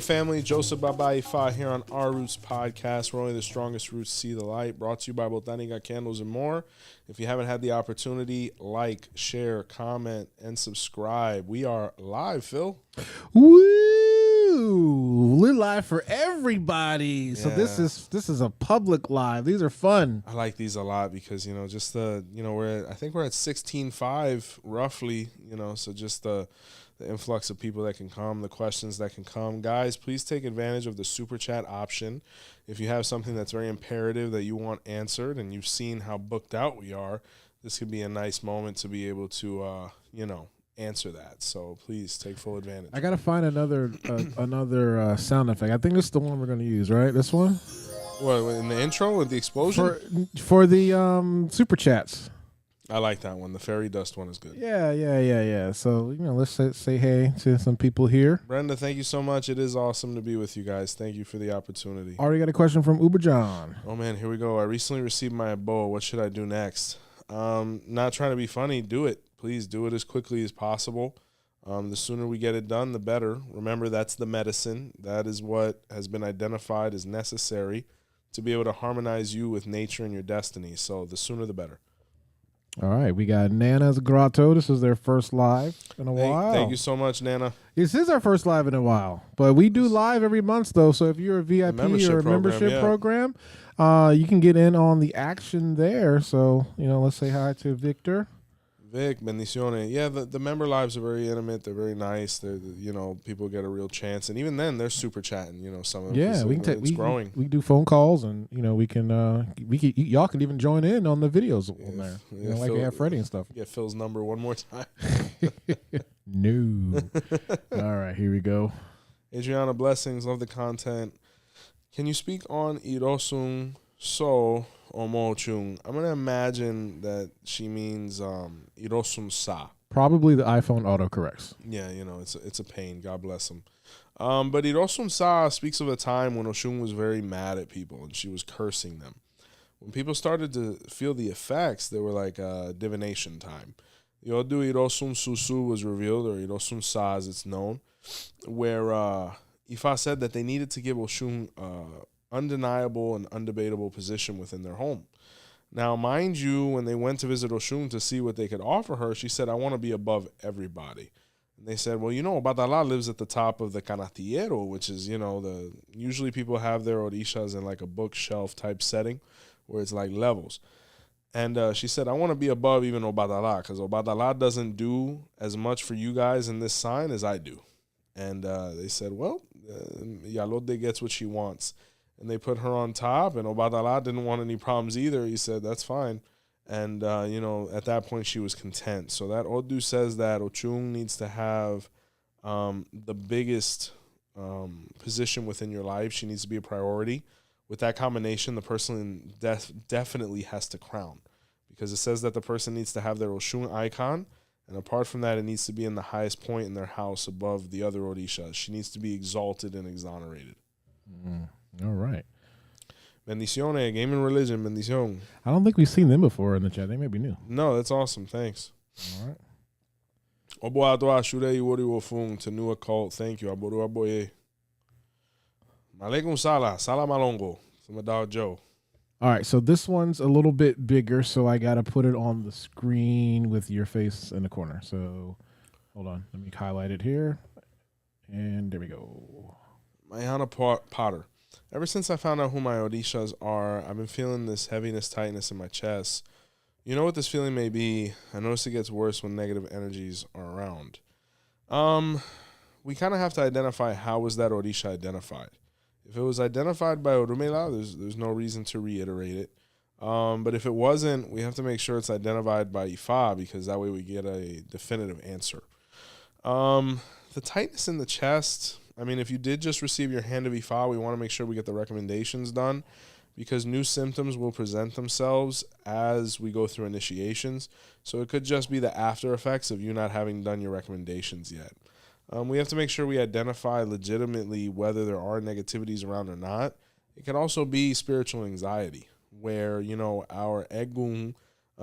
family, Joseph Baba Ifa here on Our Roots podcast. We're only the strongest roots see the light. Brought to you by Botanica Candles and more. If you haven't had the opportunity, like, share, comment, and subscribe. We are live, Phil. Woo! We're live for everybody. Yeah. So this is a public live. These are fun. I like these a lot because, just I think we're at 16.5 roughly, so just the influx of people that can come, the questions that can come. Guys, please take advantage of the super chat option. If you have something that's very imperative that you want answered and you've seen how booked out we are, this could be a nice moment to be able to, answer that. So please take full advantage. I got to find another sound effect. I think this is the one we're going to use, right? This one? What, in the intro with the explosion? For the super chats. I like that one. The fairy dust one is good. Yeah. So, let's say hey to some people here. Brenda, thank you so much. It is awesome to be with you guys. Thank you for the opportunity. Already got a question from Uber John. Oh, man, here we go. I recently received my abo. What should I do next? Not trying to be funny. Do it. Please do it as quickly as possible. The sooner we get it done, the better. Remember, that's the medicine. That is what has been identified as necessary to be able to harmonize you with nature and your destiny. So the sooner, the better. All right, we got Nana's Grotto. This is their first live in a while. Thank you so much, Nana. This is our first live in a while, but we do live every month, though. So if you're a VIP or a membership program, you can get in on the action there. So, let's say hi to Victor. Vic, bendiciones. Yeah, the member lives are very intimate. They're very nice. They're, people get a real chance. And even then, they're super chatting, some of them. Yeah, it's growing. We do phone calls, and, we can y'all can even join in on the videos on there. Like we have Freddie and stuff. Get Phil's number one more time. No. All right, here we go. Adriana, blessings. Love the content. Can you speak on Irosun So Omochung? I'm going to imagine that she means Irosun Sa. Probably the iPhone autocorrects. Yeah, it's a pain. God bless him. But Irosun Sa speaks of a time when Oshun was very mad at people and she was cursing them. When people started to feel the effects, they were like divination time. The Odu Irosun Susu was revealed, or Irosun Sa as it's known, where Ifa said that they needed to give Oshun undeniable and undebatable position within their home. Now, mind you, when they went to visit Oshun to see what they could offer her, she said, I want to be above everybody. And they said, well, Obatala lives at the top of the canastillero, which is, usually people have their orishas in like a bookshelf type setting where it's like levels. And she said, I want to be above even Obatala because Obatala doesn't do as much for you guys in this sign as I do. And they said, well, Yalode gets what she wants. And they put her on top, and Obatala didn't want any problems either. He said, that's fine. And, at that point, she was content. So that Odu says that Ochung needs to have the biggest position within your life. She needs to be a priority. With that combination, the person definitely has to crown, because it says that the person needs to have their Oshun icon. And apart from that, it needs to be in the highest point in their house above the other Orishas. She needs to be exalted and exonerated. All right. Bendiciones, Game and Religion, bendición. I don't think we've seen them before in the chat. They may be new. No, that's awesome. Thanks. All right. Odu Odu Ofun to new occult. Thank you. Aboru Aboye. Malekun Sala Malongo. From my dog Joe. All right, so this one's a little bit bigger, so I got to put it on the screen with your face in the corner. So hold on. Let me highlight it here. And there we go. Hyena Potter. Ever since I found out who my Orishas are, I've been feeling this heaviness, tightness in my chest. You know what this feeling may be? I notice it gets worse when negative energies are around. We kind of have to identify how was that Orisha identified. If it was identified by Orunmila, there's no reason to reiterate it. But if it wasn't, we have to make sure it's identified by Ifa, because that way we get a definitive answer. The tightness in the chest, if you did just receive your hand of Ifa, we want to make sure we get the recommendations done, because new symptoms will present themselves as we go through initiations. So it could just be the after effects of you not having done your recommendations yet. We have to make sure we identify legitimately whether there are negativities around or not. It can also be spiritual anxiety, where, our Egun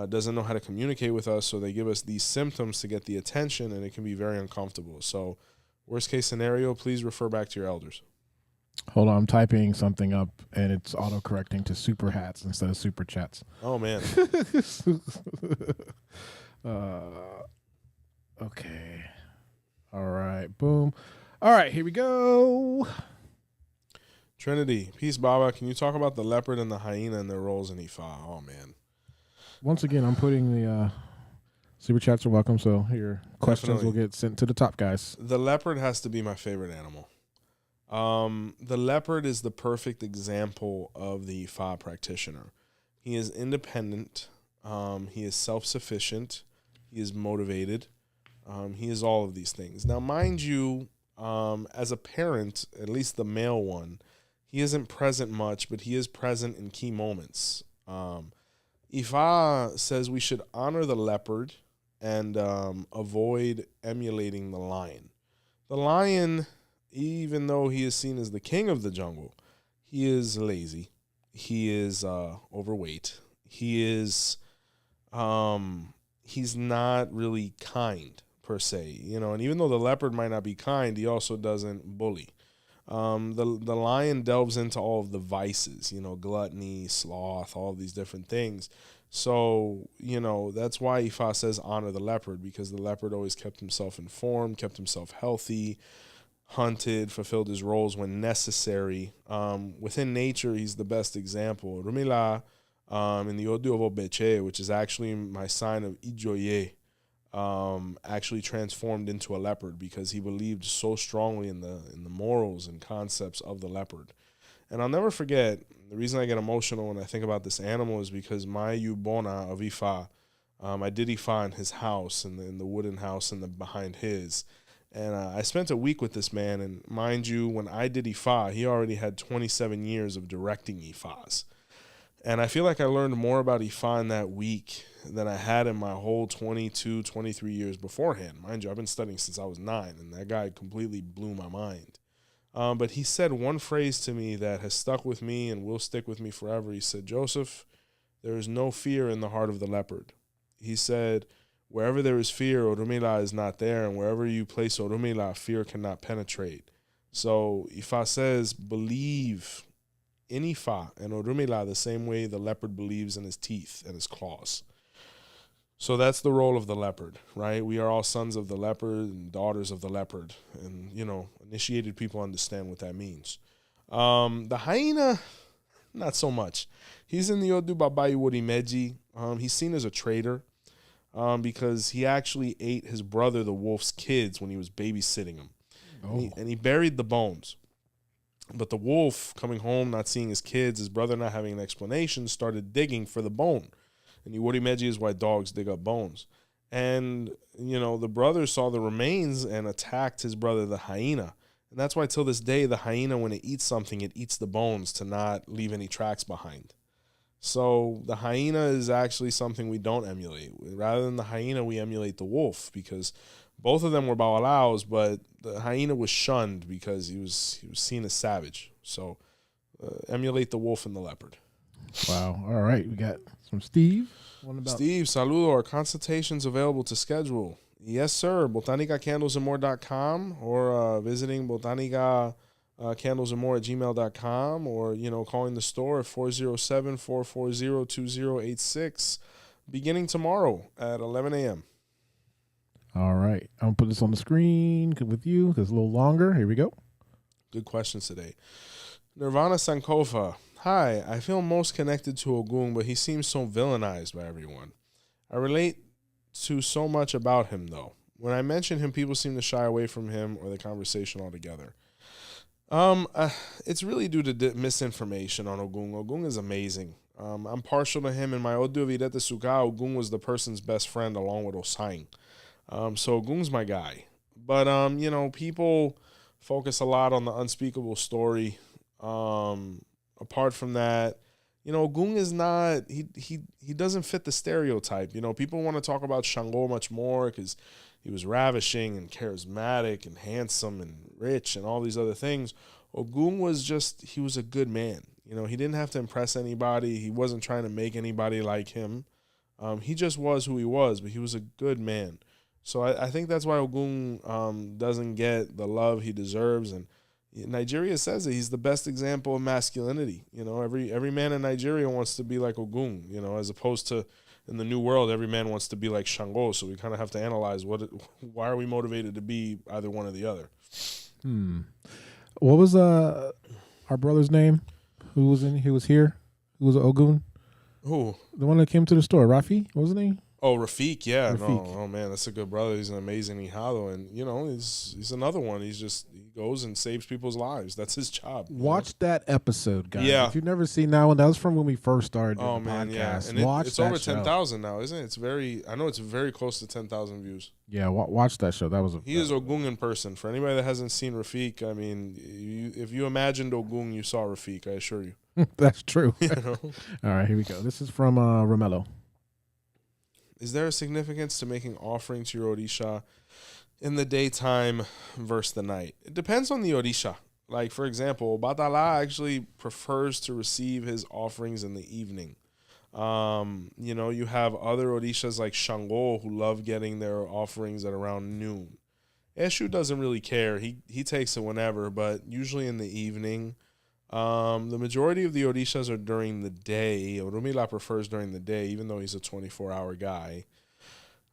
doesn't know how to communicate with us, so they give us these symptoms to get the attention, and it can be very uncomfortable. So worst case scenario, please refer back to your elders. Hold on, I'm typing something up and it's auto correcting to super hats instead of super chats. Oh man. Okay. All right. Boom. All right, here we go. Trinity, peace, Baba. Can you talk about the leopard and the hyena and their roles in Ifa? Oh man. Once again, I'm putting the super chats are welcome, so your questions Definitely. will get sent to the top guys. The leopard has to be my favorite animal. The leopard is the perfect example of the Ifa practitioner. He is independent. He is self-sufficient. He is motivated. He is all of these things. Now, mind you, as a parent, at least the male one, he isn't present much, but he is present in key moments. Ifa says we should honor the leopard and avoid emulating the lion. The lion, even though he is seen as the king of the jungle, he is lazy. He is overweight. He is, he's not really kind per se, and even though the leopard might not be kind, he also doesn't bully. The lion delves into all of the vices, gluttony, sloth, all of these different things. So, that's why Ifa says honor the leopard, because the leopard always kept himself informed, kept himself healthy, hunted, fulfilled his roles when necessary. Within nature, he's the best example. Orunmila, in the Odu of Obeate, which is actually my sign of Ijoye, actually transformed into a leopard because he believed so strongly in the morals and concepts of the leopard. And I'll never forget, the reason I get emotional when I think about this animal is because my Ojubona of Ifa, I did Ifa in his house, in the wooden house behind his. And I spent a week with this man, and mind you, when I did Ifa, he already had 27 years of directing Ifas. And I feel like I learned more about Ifa in that week than I had in my whole 22, 23 years beforehand. Mind you, I've been studying since I was 9, and that guy completely blew my mind. But he said one phrase to me that has stuck with me and will stick with me forever. He said, Joseph, there is no fear in the heart of the leopard. He said, wherever there is fear, Orunmila is not there, and wherever you place Orunmila, fear cannot penetrate. So Ifa says, believe in Ifa and Orunmila the same way the leopard believes in his teeth and his claws. So that's the role of the leopard, right? We are all sons of the leopard and daughters of the leopard. And, initiated people understand what that means. The hyena, not so much. He's in the Odu Baba Iwori. He's seen as a traitor because he actually ate his brother, the wolf's kids, when he was babysitting him. Oh. And he buried the bones. But the wolf, coming home, not seeing his kids, his brother not having an explanation, started digging for the bone. And Iwori Meji is why dogs dig up bones. And, the brother saw the remains and attacked his brother, the hyena. And that's why till this day, the hyena, when it eats something, it eats the bones to not leave any tracks behind. So the hyena is actually something we don't emulate. Rather than the hyena, we emulate the wolf, because both of them were Babalawos, but the hyena was shunned because he was seen as savage. So emulate the wolf and the leopard. Wow. All right. We got some Steve. Steve, saludo. Are consultations available to schedule? Yes, sir. BotanicaCandlesandMore.com or visiting BotanicaCandlesandMore@gmail.com or, calling the store at 407-440-2086 beginning tomorrow at 11 a.m. All right. I'm going to put this on the screen with you because it's a little longer. Here we go. Good questions today. Nirvana Sankofa. Hi, I feel most connected to Ogun, but he seems so villainized by everyone. I relate to so much about him, though. When I mention him, people seem to shy away from him or the conversation altogether. It's really due to misinformation on Ogun. Ogun is amazing. I'm partial to him. In my Odu Iwori Suka, Ogun was the person's best friend along with Osaing. So Ogun's my guy. But, people focus a lot on the unspeakable story. Apart from that, Ogun is not, he doesn't fit the stereotype. People want to talk about Shango much more because he was ravishing and charismatic and handsome and rich and all these other things. Ogun was he was a good man. He didn't have to impress anybody. He wasn't trying to make anybody like him. He just was who he was, but he was a good man. So I think that's why Ogun doesn't get the love he deserves. And, Nigeria says that he's the best example of masculinity. You know, every man in Nigeria wants to be like Ogun, you know, as opposed to in the New World, every man wants to be like Shango. So we kind of have to analyze why are we motivated to be either one or the other. What was our brother's name? Who was here? Who was Ogun? Who? The one that came to the store, Rafi? What was his name? Oh, Rafiq, yeah. Rafiq. No, oh man, that's a good brother. He's an amazing Ihalo, and you know, he's another one. He goes and saves people's lives. That's his job. Watch that episode, guys. Yeah. If you've never seen that one, that was from when we first started doing the man, yeah. podcast. And it's over 10,000 now, isn't it? I know it's very close to 10,000 views. Yeah, watch that show. That was he is Ogun in person. For anybody that hasn't seen Rafiq, I mean, if you imagined Ogun, you saw Rafiq. I assure you. That's true. You know? All right, here we go. This is from Romello. Is there a significance to making offering to your Orisha in the daytime versus the night? It depends on the Orisha. Like, for example, Obatala actually prefers to receive his offerings in the evening. You know, you have other Orishas like Shango who love getting their offerings at around noon. Eshu doesn't really care. He takes it whenever, but usually in the evening. The majority of the Orishas are during the day. Orunmila prefers during the day, even though he's a 24-hour guy.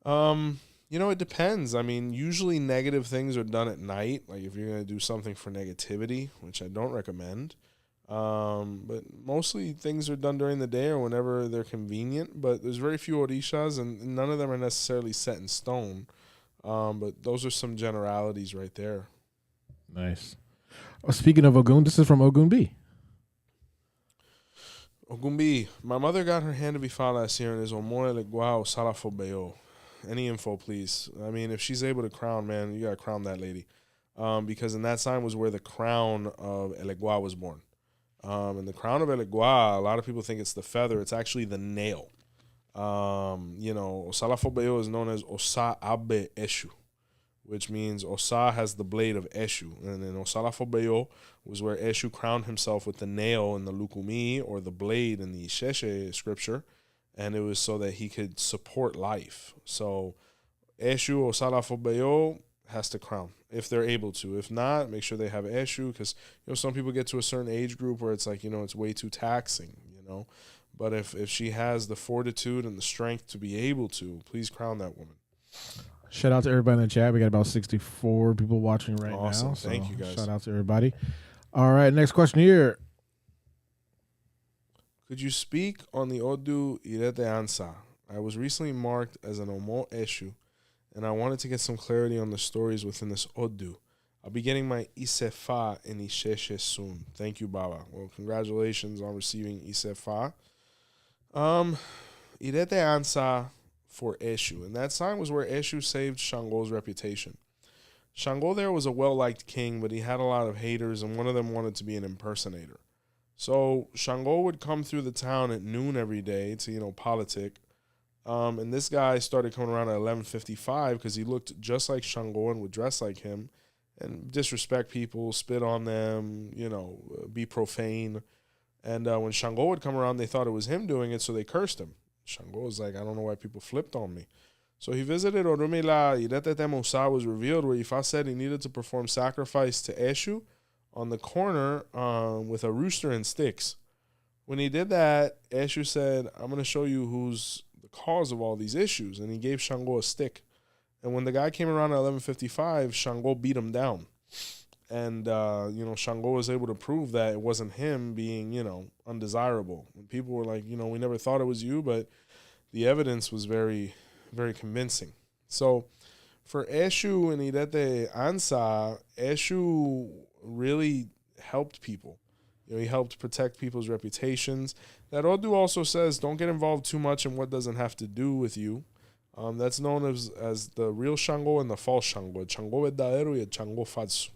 You know, it depends. I mean, usually negative things are done at night, like if you're going to do something for negativity, which I don't recommend. But mostly things are done during the day or whenever they're convenient. But there's very few Orishas, and none of them are necessarily set in stone. But those are some generalities right there. Nice. Speaking of Ogun, this is from Ogun B. Ogun B. My mother got her hand to be filed last year and is Omo Elegua Salafobeo. Any info, please. I mean, if she's able to crown, man, you got to crown that lady. Because in that sign was where the crown of Elegua was born. And the crown of Elegua, a lot of people think it's the feather. It's actually the nail. You know, Salafobeo is known as Osa Abe Eshu, which means Osa has the blade of Eshu. And then Osalafobeo was where Eshu crowned himself with the nail in the Lukumi, or the blade in the Isheshe scripture, and it was so that he could support life. So Eshu Osalafobeo has to crown, if they're able to. If not, make sure they have Eshu, because you know some people get to a certain age group where it's like, you know, it's way too taxing, you know. But if she has the fortitude and the strength to be able to, please crown that woman. Shout out to everybody in the chat. We got about 64 people watching right now. Awesome. Thank you, guys. Shout out to everybody. All right, next question here. Could you speak on the Odu Irosun? I was recently marked as an Omo Eshu, and I wanted to get some clarity on the stories within this Odu. I'll be getting my Isefa in Isheshe soon. Thank you, Baba. Well, congratulations on receiving Isefa. Irosun for Eshu, and that sign was where Eshu saved Shango's reputation. Shango there was a well-liked king, but he had a lot of haters, and one of them wanted to be an impersonator. So Shango would come through the town at noon every day to, you know, politic. And this guy started coming around at 11:55 because he looked just like Shango and would dress like him and disrespect people, spit on them, you know, be profane. And when Shango would come around, they thought it was him doing it, so they cursed him. Shango was like, I don't know why people flipped on me. So he visited Orunmila. Iretete Musa was revealed where Ifa said he needed to perform sacrifice to Eshu on the corner with a rooster and sticks. When he did that, Eshu said, I'm going to show you who's the cause of all these issues. And he gave Shango a stick. And when the guy came around at 11:55, Shango beat him down. And, you know, Shango was able to prove that it wasn't him being, you know, undesirable. And people were like, you know, we never thought it was you, but the evidence was very, very convincing. So for Eshu and Irete Ansa, Eshu really helped people. You know, he helped protect people's reputations. That Odu also says, don't get involved too much in what doesn't have to do with you. That's known as the real Shango and the false Shango. Shango verdadero y Shango falso.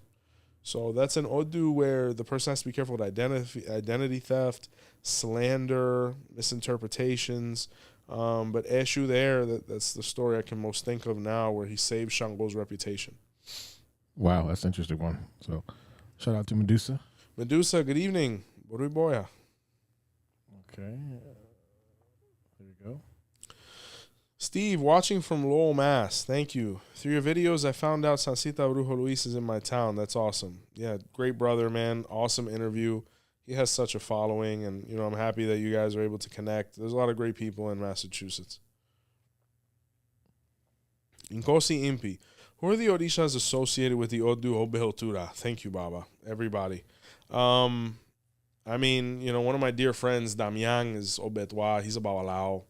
So that's an Odu where the person has to be careful with identity theft, slander, misinterpretations. But Eshu there, that's the story I can most think of now, where he saved Shango's reputation. Wow, that's an interesting one. So shout out to Medusa. Medusa, good evening. Borui Boya. Okay. There we go. Steve, watching from Lowell, Mass. Thank you. Through your videos, I found out Sancita Brujo Luis is in my town. That's awesome. Yeah, great brother, man. Awesome interview. He has such a following, and, you know, I'm happy that you guys are able to connect. There's a lot of great people in Massachusetts. Inkosi Impi. Who are the Orishas associated with the Odu Obehotura? Thank you, Baba. Everybody. I mean, you know, one of my dear friends, Damian, is Obetwa. He's a Babalawo.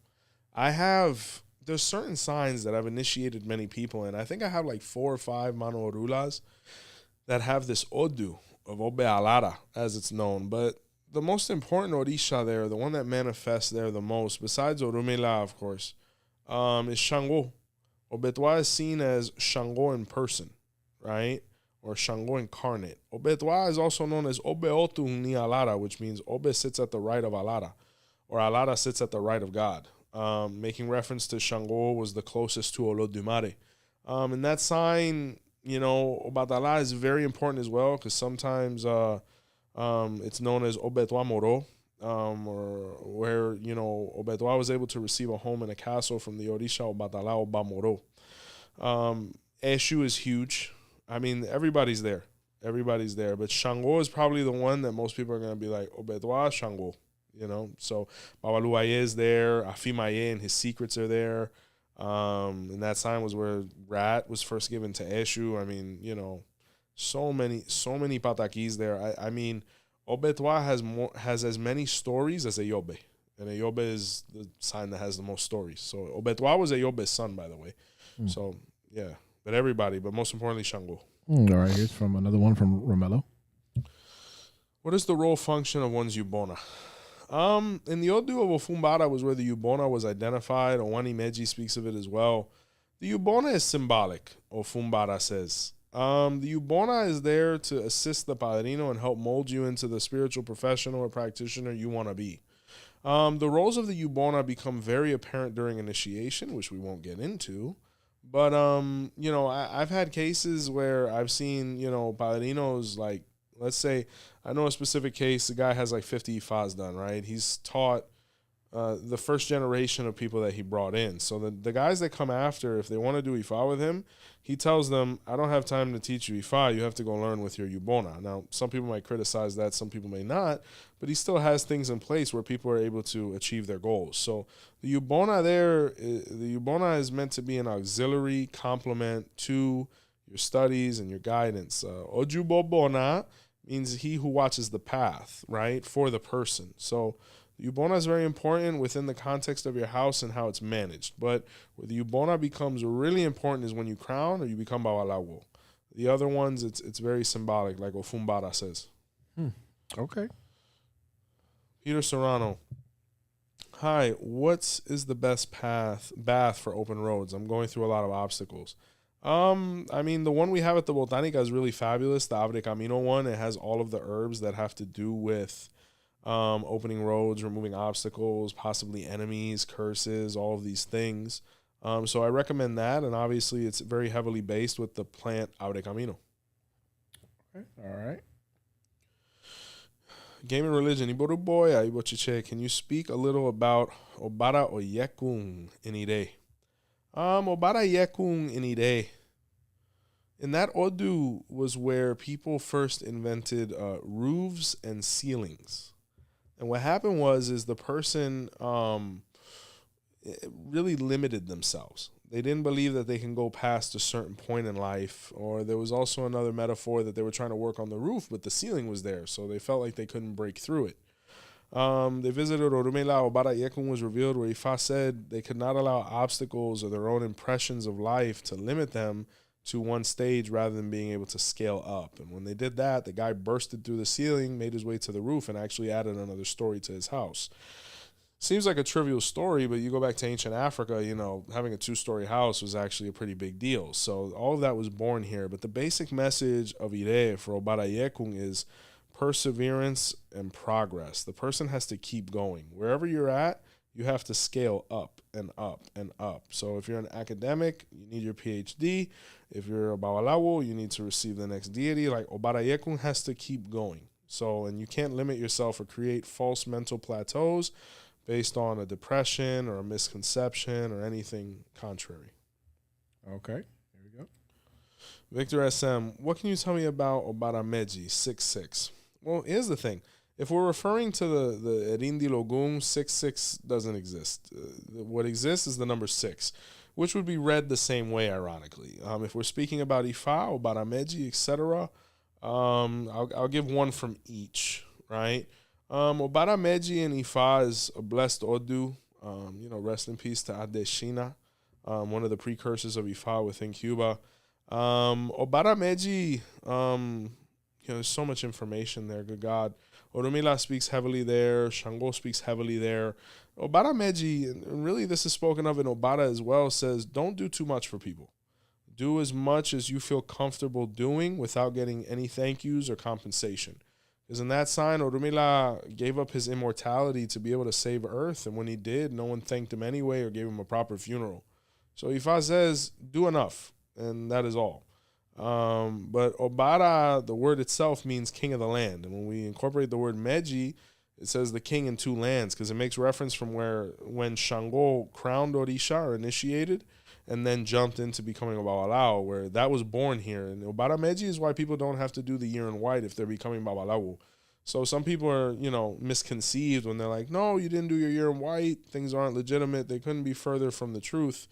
There's certain signs that I've initiated many people in. I think I have like 4 or 5 Mano Orulas that have this Odu of Obealara, as it's known. But the most important Orisha there, the one that manifests there the most, besides Orunmila, of course, is Shango. Obetwa is seen as Shango in person, right? Or Shango incarnate. Obetwa is also known as Obeotu ni Alara, which means Obe sits at the right of Alara, or Alara sits at the right of God. Making reference to Shango was the closest to Olodumare. And that sign, you know, Obatala is very important as well, because sometimes it's known as Obetwa Moro, or where, you know, Obetwa was able to receive a home in a castle from the Orisha Obatala Obamoro. Eshu is huge. I mean, everybody's there. Everybody's there. But Shango is probably the one that most people are going to be like, Obetwa Shango, you know. So Babalawo is there. Afimaye and his secrets are there. And that sign was where Rat was first given to Eshu. I mean, you know, so many patakis there. I mean, Obetwa has as many stories as Eyobe. And Eyobe is the sign that has the most stories. So Obetwa was Eyobe's son, by the way. So, yeah. But everybody, but most importantly, Shango. All right, here's from another one from Romello. What is the role function of one's Yubona? In the Odu of Ofun was where the Yubona was identified. Owani Meji speaks of it as well. The Yubona is symbolic, Ofun says. The Yubona is there to assist the Padrino and help mold you into the spiritual professional or practitioner you want to be. The roles of the Yubona become very apparent during initiation, which we won't get into. But, you know, I've had cases where I've seen, you know, Padrinos, like, let's say, I know a specific case, the guy has like 50 Ifas done, right? He's taught the first generation of people that he brought in. So the guys that come after, if they want to do Ifa with him, he tells them, I don't have time to teach you Ifa. You have to go learn with your Yubona. Now, some people might criticize that. Some people may not. But he still has things in place where people are able to achieve their goals. So the Yubona there, the Yubona is meant to be an auxiliary complement to your studies and your guidance. Ojubona means he who watches the path, right, for the person. So Yubona is very important within the context of your house and how it's managed. But where the Yubona becomes really important is when you crown or you become Babalawo. The other ones, it's very symbolic, like Ofunbara says. Okay. Peter Serrano. Hi, what is the best bath for open roads? I'm going through a lot of obstacles. I mean, the one we have at the Botanica is really fabulous. The Abre Camino one, it has all of the herbs that have to do with opening roads, removing obstacles, possibly enemies, curses, all of these things. So I recommend that, and obviously it's very heavily based with the plant Abre Camino. All right. Game and religion. Iboru boy, Ibochiche, can you speak a little about Obara Oyekun in Ire? Obara Yekun in Ire. In that Odu was where people first invented roofs and ceilings. And what happened is the person really limited themselves. They didn't believe that they can go past a certain point in life. Or there was also another metaphor that they were trying to work on the roof, but the ceiling was there, so they felt like they couldn't break through it. They visited Orunmila. Obara Yekun was revealed where Ifa said they could not allow obstacles or their own impressions of life to limit them to one stage rather than being able to scale up. And when they did that, the guy bursted through the ceiling, made his way to the roof, and actually added another story to his house. Seems like a trivial story, but you go back to ancient Africa, you know, having a 2-story house was actually a pretty big deal. So all of that was born here. But the basic message of Ire for Obara Yekun is perseverance and progress. The person has to keep going. Wherever you're at, you have to scale up and up and up. So if you're an academic, you need your PhD. If you're a Babalawo, you need to receive the next deity. Like Obara Yekun has to keep going. So, and you can't limit yourself or create false mental plateaus based on a depression or a misconception or anything contrary. Okay, here we go. Victor SM, what can you tell me about Obarameji 6'6"? Well, here's the thing. If we're referring to the Erindi Logum, 6'6" doesn't exist. What exists is the number 6, which would be read the same way, ironically. If we're speaking about Ifa, Obarameji, etc., I'll give one from each, right? Obarameji and Ifa is a blessed Odu. Rest in peace to Adeshina, one of the precursors of Ifa within Cuba. Obarameji, there's so much information there, good God. Orunmila speaks heavily there. Shango speaks heavily there. Obarameji, and really this is spoken of in Obara as well, says don't do too much for people. Do as much as you feel comfortable doing without getting any thank yous or compensation. Because in that sign, Orunmila gave up his immortality to be able to save Earth, and when he did, no one thanked him anyway or gave him a proper funeral. So Ifa says, do enough, and that is all. But Obara, the word itself means king of the land. And when we incorporate the word Meji, it says the king in two lands, because it makes reference from when Shango crowned Orisha or initiated and then jumped into becoming a Babalawo, where that was born here. And Obara Meji is why people don't have to do the year in white if they're becoming Babalawo. So some people are, misconceived when they're like, no, you didn't do your year in white. Things aren't legitimate. They couldn't be further from the truth.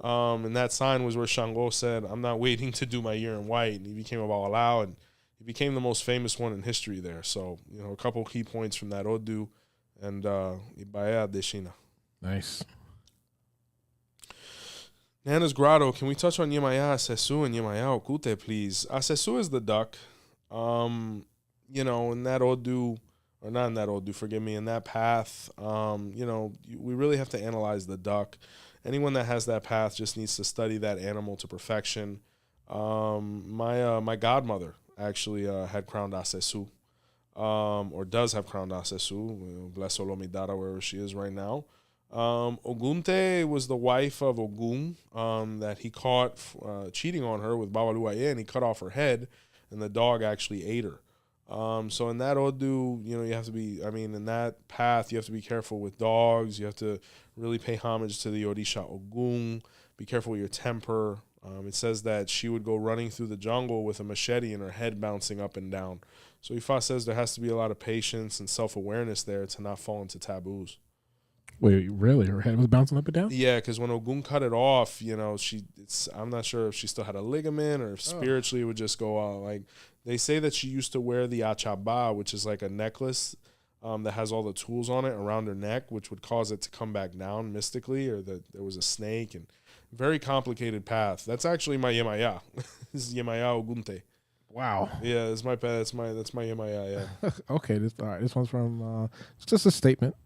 And that sign was where Shango said, I'm not waiting to do my year in white. And he became a Babalawo, and he became the most famous one in history there. So, a couple key points from that Odu and Ibaya Deshina. Nice. Nana's Grotto, can we touch on Yemaya Asesu and Yemaya Okute, please? Asesu is the duck. In that Odu, or not in that Odu, forgive me, in that path, we really have to analyze the duck. Anyone that has that path just needs to study that animal to perfection. My godmother actually had crowned Asesu, or does have crowned Asesu. Bless Olomidara, wherever she is right now. Ogunte was the wife of Ogun that he caught cheating on her with Babalawo, and he cut off her head, and the dog actually ate her. So in that Odu, you have to be, in that path, you have to be careful with dogs. You have to really pay homage to the Orisha Ogun. Be careful with your temper. It says that she would go running through the jungle with a machete and her head bouncing up and down. So Ifa says there has to be a lot of patience and self-awareness there to not fall into taboos. Wait, really? Her head was bouncing up and down? Yeah, because when Ogun cut it off, I'm not sure if she still had a ligament or if spiritually it would just go out. Like, they say that she used to wear the achaba, which is like a necklace that has all the tools on it around her neck, which would cause it to come back down mystically, or that there was a snake, and very complicated path. That's actually my Yemaya. This is Yemaya Ogunte. Wow. Yeah, that's my Yemaya, yeah. Okay, this one's from it's just a statement.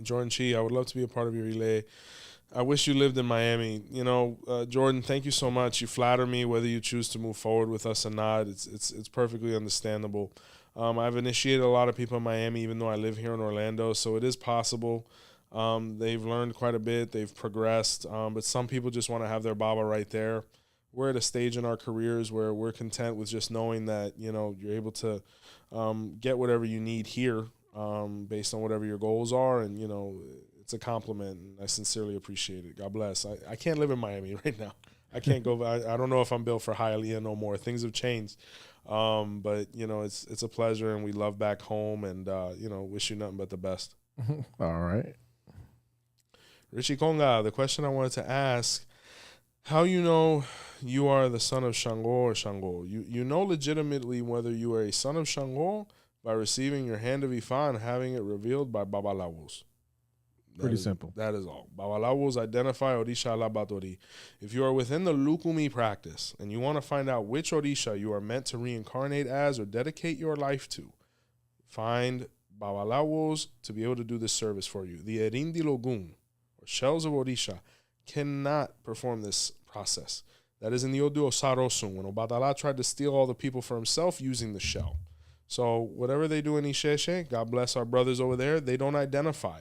Jordan Chi, I would love to be a part of your relay. I wish you lived in Miami. Jordan, thank you so much. You flatter me, whether you choose to move forward with us or not. It's perfectly understandable. I've initiated a lot of people in Miami, even though I live here in Orlando, so it is possible. They've learned quite a bit. They've progressed, but some people just want to have their Baba right there. We're at a stage in our careers where we're content with just knowing that, you're able to get whatever you need here based on whatever your goals are, and, it's a compliment, and I sincerely appreciate it. God bless. I can't live in Miami right now. I can't go. I don't know if I'm built for Hialeah no more. Things have changed. But, it's a pleasure, and we love back home, and, wish you nothing but the best. All right. Richie Konga, the question I wanted to ask, how you are the son of Shango or Shango? You know legitimately whether you are a son of Shango by receiving your hand of Ifa and having it revealed by Babalawos. Pretty simple. That is all. Babalawos identify Orisha Labatori. If you are within the Lukumi practice and you want to find out which Orisha you are meant to reincarnate as or dedicate your life to, find Babalawos to be able to do this service for you. The Erindi Logun, or shells of Orisha, cannot perform this process. That is in the Odu Osa when Obatala tried to steal all the people for himself using the shell. So whatever they do in Isheshe, God bless our brothers over there, they don't identify.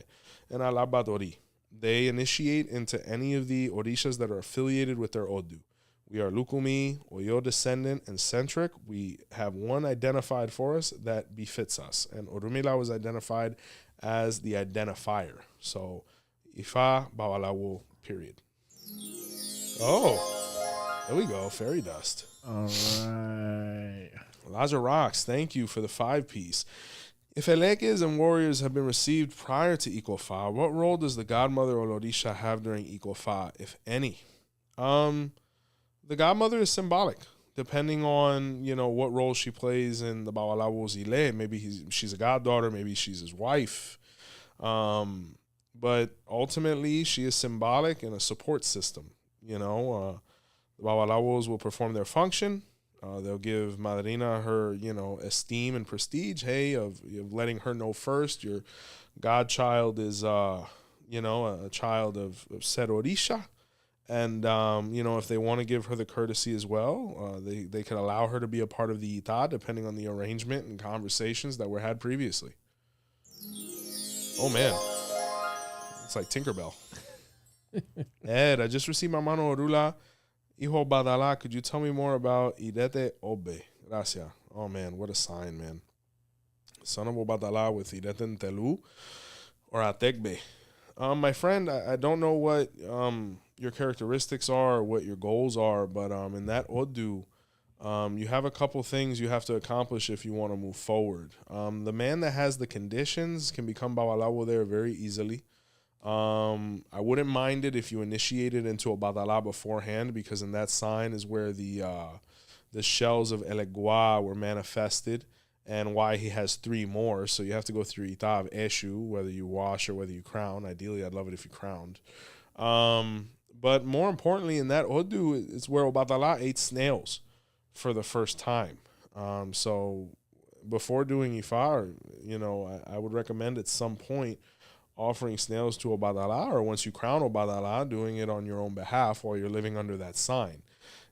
And Alabadori, they initiate into any of the Orishas that are affiliated with their Odu, We are Lukumi, Oyo descendant, and centric. We have one identified for us that befits us. And Orunmila was identified as the identifier. So, Ifa, Babalawo, period. Oh, there we go. Fairy dust. All right. Elijah Rocks, thank you for the 5-piece. If elekes and warriors have been received prior to Ikofa, what role does the Godmother or Orisha have during Ikofa, if any? The Godmother is symbolic, depending on, what role she plays in the Babalawos Ile. Maybe she's a goddaughter, maybe she's his wife. But ultimately, she is symbolic and a support system. The Babalawos will perform their function. They'll give Madrina her, esteem and prestige. Hey, of letting her know first your godchild is, a child of said Orisha. And, if they want to give her the courtesy as well, they could allow her to be a part of the Ita, depending on the arrangement and conversations that were had previously. Oh, man. It's like Tinkerbell. Ed, I just received my mano orula. Hijo Badala, could you tell me more about Idete Obe? Gracias. Oh, man, what a sign, man. Son of Obatala with Idete Telu or Atekbe. My friend, I don't know what your characteristics are or what your goals are, but in that Odu, you have a couple things you have to accomplish if you want to move forward. The man that has the conditions can become Babalawo there very easily. I wouldn't mind it if you initiated into a Batala beforehand, because in that sign is where the shells of Elegua were manifested and why he has 3 more. So you have to go through Ita of Eshu, whether you wash or whether you crown. Ideally, I'd love it if you crowned. But more importantly, in that Odu, it's where Obatala ate snails for the first time. So before doing Ifa, I would recommend at some point offering snails to Obatala, or once you crown Obatala, doing it on your own behalf while you're living under that sign.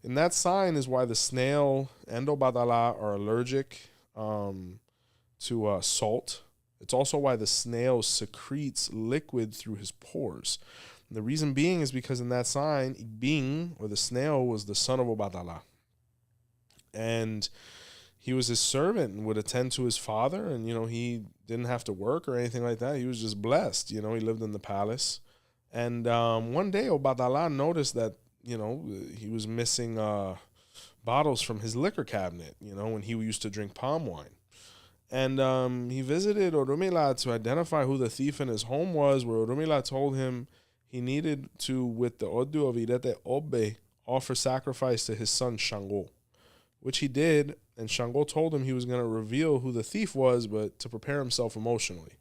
And that sign is why the snail and Obatala are allergic to salt. It's also why the snail secretes liquid through his pores. And the reason being is because in that sign, Igbing, or the snail, was the son of Obatala. And he was his servant and would attend to his father, and, he didn't have to work or anything like that. He was just blessed. He lived in the palace. And one day, Obatala noticed that, he was missing bottles from his liquor cabinet, when he used to drink palm wine. And he visited Orunmila to identify who the thief in his home was, where Orunmila told him he needed to, with the Odu of Obe, offer sacrifice to his son Shango, which he did. And Shango told him he was going to reveal who the thief was, but to prepare himself emotionally.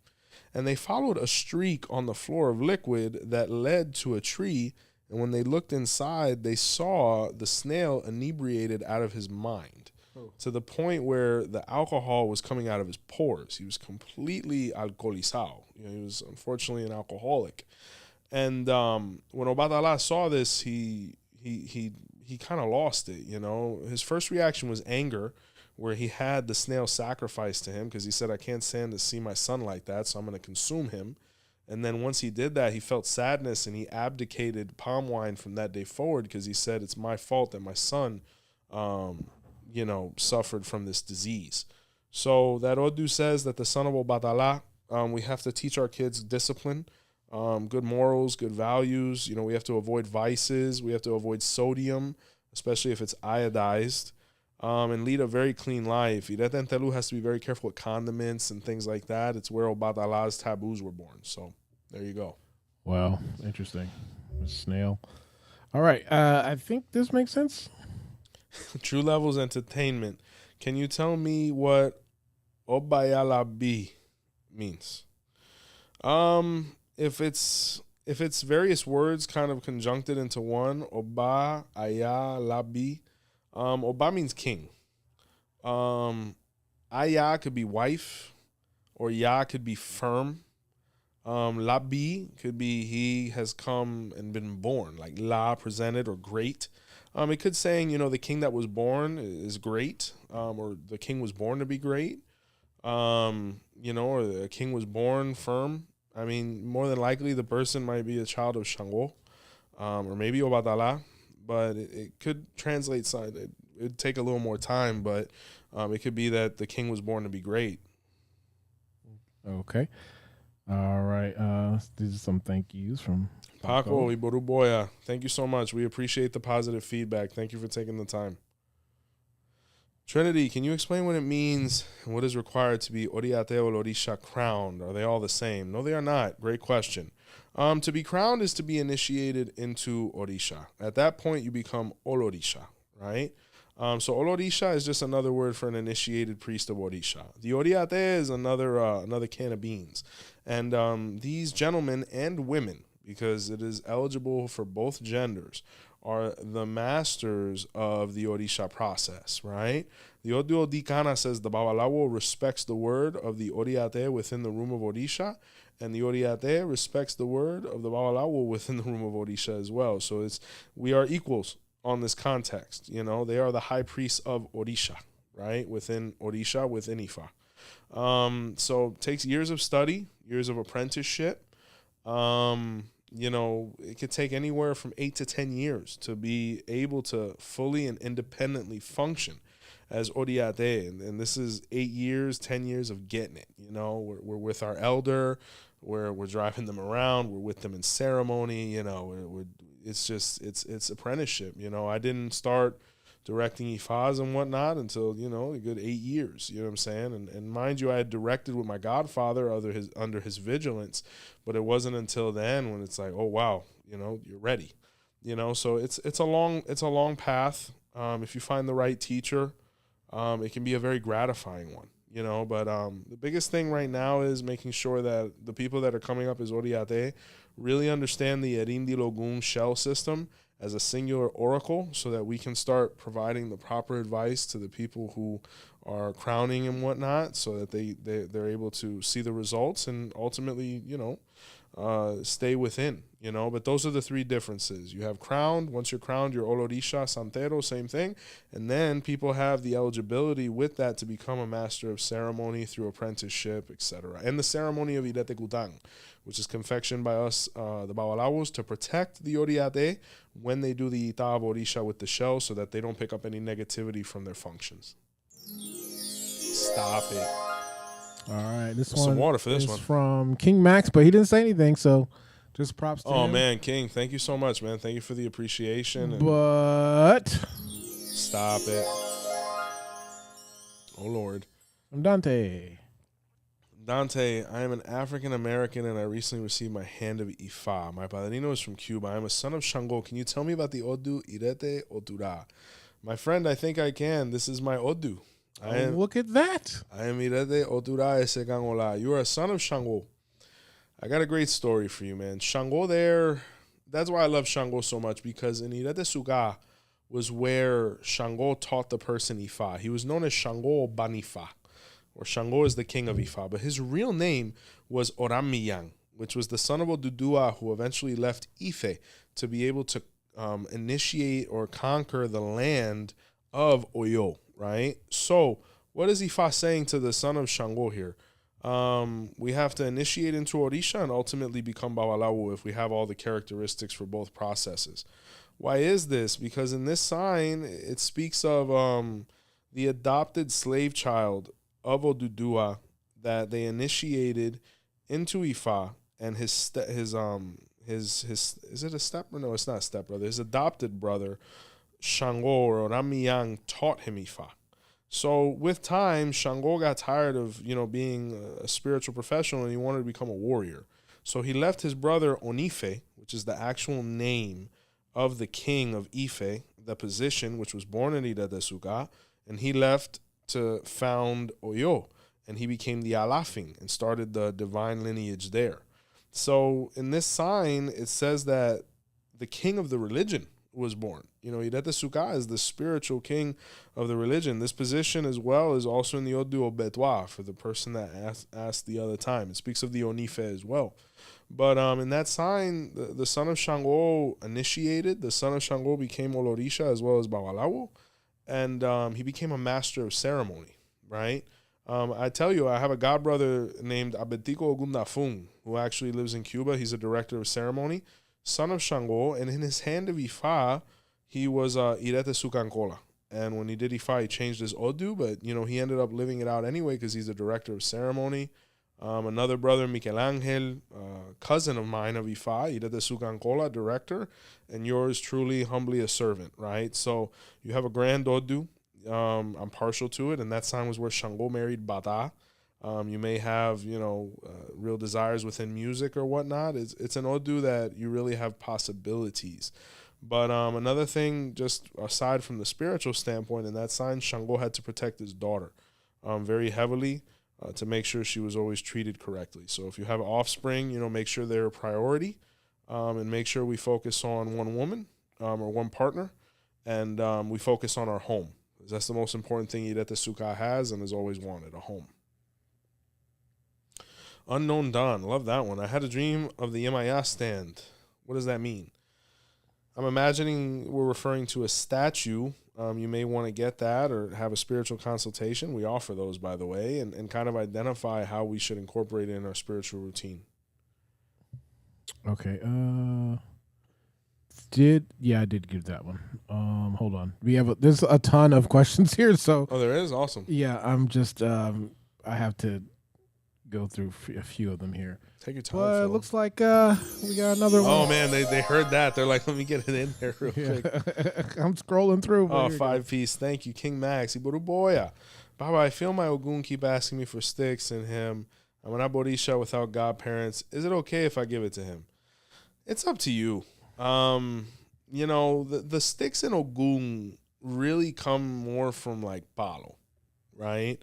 And they followed a streak on the floor of liquid that led to a tree. And when they looked inside, they saw the snail inebriated out of his mind, to the point where the alcohol was coming out of his pores. He was completely alcoholizado. He was unfortunately an alcoholic. And when Obatala saw this, he kind of lost it. His first reaction was anger, where he had the snail sacrificed to him because he said, I can't stand to see my son like that, so I'm going to consume him. And then once he did that, he felt sadness, and he abdicated palm wine from that day forward, because he said, it's my fault that my son, suffered from this disease. So that Odu says that the son of Obatala, we have to teach our kids discipline, good morals, good values. We have to avoid vices. We have to avoid sodium, especially if it's iodized, and lead a very clean life. Iretentelu has to be very careful with condiments and things like that. It's where Obatala's taboos were born. So there you go. Wow, interesting. A snail. All right, I think this makes sense. True Levels Entertainment. Can you tell me what Obayala means? If it's various words kind of conjuncted into one, Oba, Aya, Labi. Oba means king. Aya could be wife, or Ya could be firm. Labi could be he has come and been born, like La, presented, or great. It could saying, the king that was born is great, or the king was born to be great, or the king was born firm. More than likely the person might be a child of Shango, or maybe Obatala, but it could translate. It'd take a little more time, but it could be that the king was born to be great. Okay. All right. These are some thank yous from Paco Iboruboya. Thank you so much. We appreciate the positive feedback. Thank you for taking the time. Trinity, can you explain what it means and what is required to be Oreate or Orisha crowned? Are they all the same? No, they are not. Great question. To be crowned is to be initiated into Orisha. At that point, you become Olorisha, right? So Olorisha is just another word for an initiated priest of Orisha. The Oreate is another can of beans. And these gentlemen and women, because it is eligible for both genders, are the masters of the Orisha process, right? The Odu Ika says the Babalawo respects the word of the Oreate within the room of Orisha, and the Oreate respects the word of the Babalawo within the room of Orisha as well. So we are equals on this context. You know, they are the high priests of Orisha, right? Within Orisha, within Ifa. So it takes years of study, years of apprenticeship. You know, it could take anywhere from 8 to 10 years to be able to fully and independently function as Oreate. And this is 8 years, 10 years of getting it. You know, we're with our elder, we're driving them around, we're with them in ceremony, you know, it's apprenticeship. You know, I didn't start directing Ifas and whatnot until, you know, a good 8 years, you know what I'm saying? And mind you, I had directed with my godfather under his vigilance, but it wasn't until then when it's like, oh, wow, you know, you're ready, you know? So it's a long path. If you find the right teacher, it can be a very gratifying one, you know? But the biggest thing right now is making sure that the people that are coming up as Oreate really understand the Erindi Ogun shell system as a singular oracle, so that we can start providing the proper advice to the people who are crowning and whatnot, so that they're able to see the results and ultimately, you know, stay within, you know. But those are the three differences. You have crowned. Once you're crowned, you're Olorisha, Santero, same thing. And then people have the eligibility with that to become a master of ceremony through apprenticeship, etc. And the ceremony of Irete Kutang, which is confectioned by us, the Babalawos, to protect the Oreate when they do the Ita of Orisha with the shell, so that they don't pick up any negativity from their functions. Stop it. All right, this one some water for this is one. from King Max, but he didn't say anything, so just props to him. Oh, man, King, thank you so much, man. Thank you for the appreciation. But stop it. Oh, Lord. I'm Dante. Dante, I am an African American and I recently received my hand of Ifa. My padrino is from Cuba. I am a son of Shango. Can you tell me about the Odu Irete Odura? My friend, I think I can. This is my Odu. Look at that. I am Irete Odura Esegangola. You are a son of Shango. I got a great story for you, man. Shango there, that's why I love Shango so much, because in Irete Suga was where Shango taught the person Ifa. He was known as Shango Banifa, or Shango is the king of Ifa, but his real name was Orunmila, which was the son of Odudua, who eventually left Ife to be able to initiate or conquer the land of Oyo, right? So what is Ifa saying to the son of Shango here? We have to initiate into Orisha and ultimately become Babalawo if we have all the characteristics for both processes. Why is this? Because in this sign, it speaks of the adopted slave child of Odudua that they initiated into Ifa, and his is it a step? No, it's not a stepbrother. His adopted brother, Shango or Orunmila, taught him Ifa. So with time, Shango got tired of, you know, being a spiritual professional, and he wanted to become a warrior. So he left his brother Onife, which is the actual name of the king of Ife, the position, which was born in Ida de Suga, and he left to found Oyo, and he became the Alafin and started the divine lineage there. So in this sign, it says that the king of the religion was born. You know, Ida de Suga is the spiritual king of the religion. This position as well is also in the Odu Obeate for the person that asked the other time. It speaks of the Onife as well. But in that sign, the son of Shango initiated. The son of Shango became Olorisha as well as Babalawo. And he became a master of ceremony, right? I tell you, I have a godbrother named Abetico Ogundafung, who actually lives in Cuba. He's a director of ceremony, son of Shango. And in his hand of Ifa, he was Irete Sukankola. And when he did Ifa, he changed his Odu, but, he ended up living it out anyway because he's the director of ceremony. Another brother, Michelangel, cousin of mine of Ifa, Irete Sukankola, director, and yours truly, humbly a servant, right? So you have a grand Odu. I'm partial to it, and that sign was where Shango married Bada. You may have, real desires within music or whatnot. It's an Odu that you really have possibilities. But another thing, just aside from the spiritual standpoint, in that sign, Shango had to protect his daughter very heavily to make sure she was always treated correctly. So if you have offspring, make sure they're a priority and make sure we focus on one woman or one partner, and we focus on our home. That's the most important thing Irete Suka has and has always wanted, a home. Unknown Dawn, love that one. I had a dream of the Yemaya stand. What does that mean? I'm imagining we're referring to a statue. You may want to get that or have a spiritual consultation. We offer those, by the way, and kind of identify how we should incorporate it in our spiritual routine. Okay. I did give that one. Hold on. There's a ton of questions here, so. Oh, there is? Awesome. Yeah, I'm just I have to go through a few of them here. Take your time. But it looks like we got another one. Oh man, they heard that. They're like, let me get it in there real quick. I'm scrolling through. Oh, 5-piece. Thank you, King Max. Iboru Boya. Baba, I feel my Ogun keep asking me for sticks and him. I'm an Orisha without godparents. Is it okay if I give it to him? It's up to you. The sticks in Ogun really come more from like Palo, right?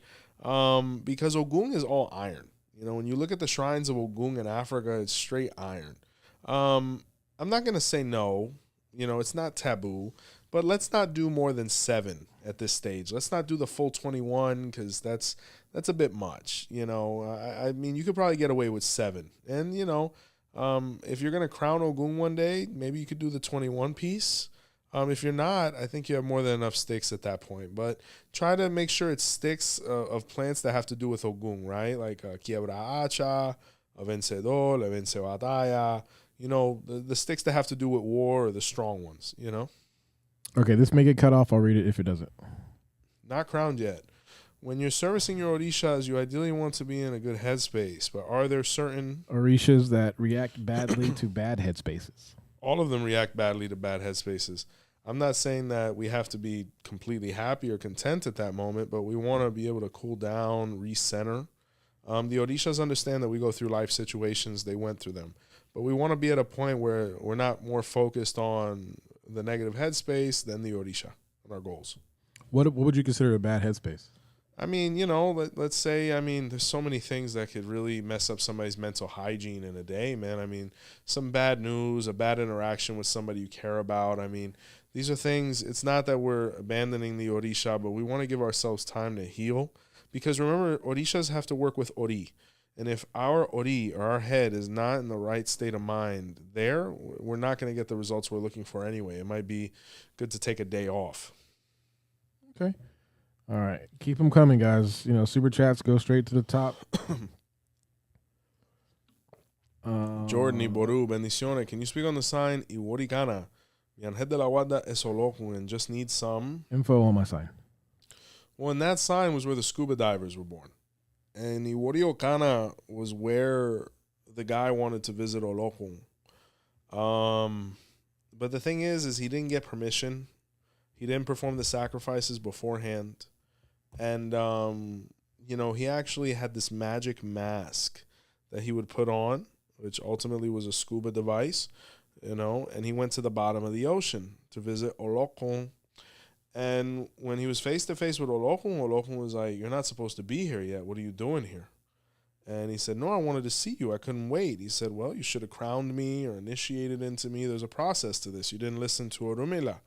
Because Ogun is all iron. When you look at the shrines of Ogun in Africa, it's straight iron. I'm not going to say no. It's not taboo. But let's not do more than 7 at this stage. Let's not do the full 21 because that's a bit much. I mean, you could probably get away with 7. And, if you're going to crown Ogun one day, maybe you could do the 21 piece. If you're not, I think you have more than enough sticks at that point. But try to make sure it's sticks of plants that have to do with Ogun, right? Like Quiebra Hacha, Vencedor, Vence Batalla. The sticks that have to do with war or the strong ones, Okay, this may get cut off. I'll read it if it doesn't. Not crowned yet. When you're servicing your Orishas, you ideally want to be in a good headspace. But are there certain Orishas that react badly to bad headspaces? All of them react badly to bad headspaces. I'm not saying that we have to be completely happy or content at that moment, but we want to be able to cool down, recenter. The Orishas understand that we go through life situations. They went through them. But we want to be at a point where we're not more focused on the negative headspace than the Orisha and our goals. What would you consider a bad headspace? I mean, let's say, there's so many things that could really mess up somebody's mental hygiene in a day, man. I mean, some bad news, a bad interaction with somebody you care about. I mean, these are things, it's not that we're abandoning the Orisha, but we want to give ourselves time to heal. Because remember, Orishas have to work with Ori. And if our Ori, or our head, is not in the right state of mind we're not going to get the results we're looking for anyway. It might be good to take a day off. Okay. All right. Keep them coming, guys. Super chats go straight to the top. Jordan Iboru, bendiciones. Can you speak on the sign Iwori Kana? Mi ángel de la guarda es Olokun and just needs some info on my sign. Well, and that sign was where the scuba divers were born. And Iwori Okana was where the guy wanted to visit Olokun. But the thing is he didn't get permission. He didn't perform the sacrifices beforehand. And, he actually had this magic mask that he would put on, which ultimately was a scuba device, and he went to the bottom of the ocean to visit Olokun. And when he was face to face with Olokun, Olokun was like, "You're not supposed to be here yet. What are you doing here?" And he said, "No, I wanted to see you. I couldn't wait." He said, "Well, you should have crowned me or initiated into me. There's a process to this. You didn't listen to Orunmila."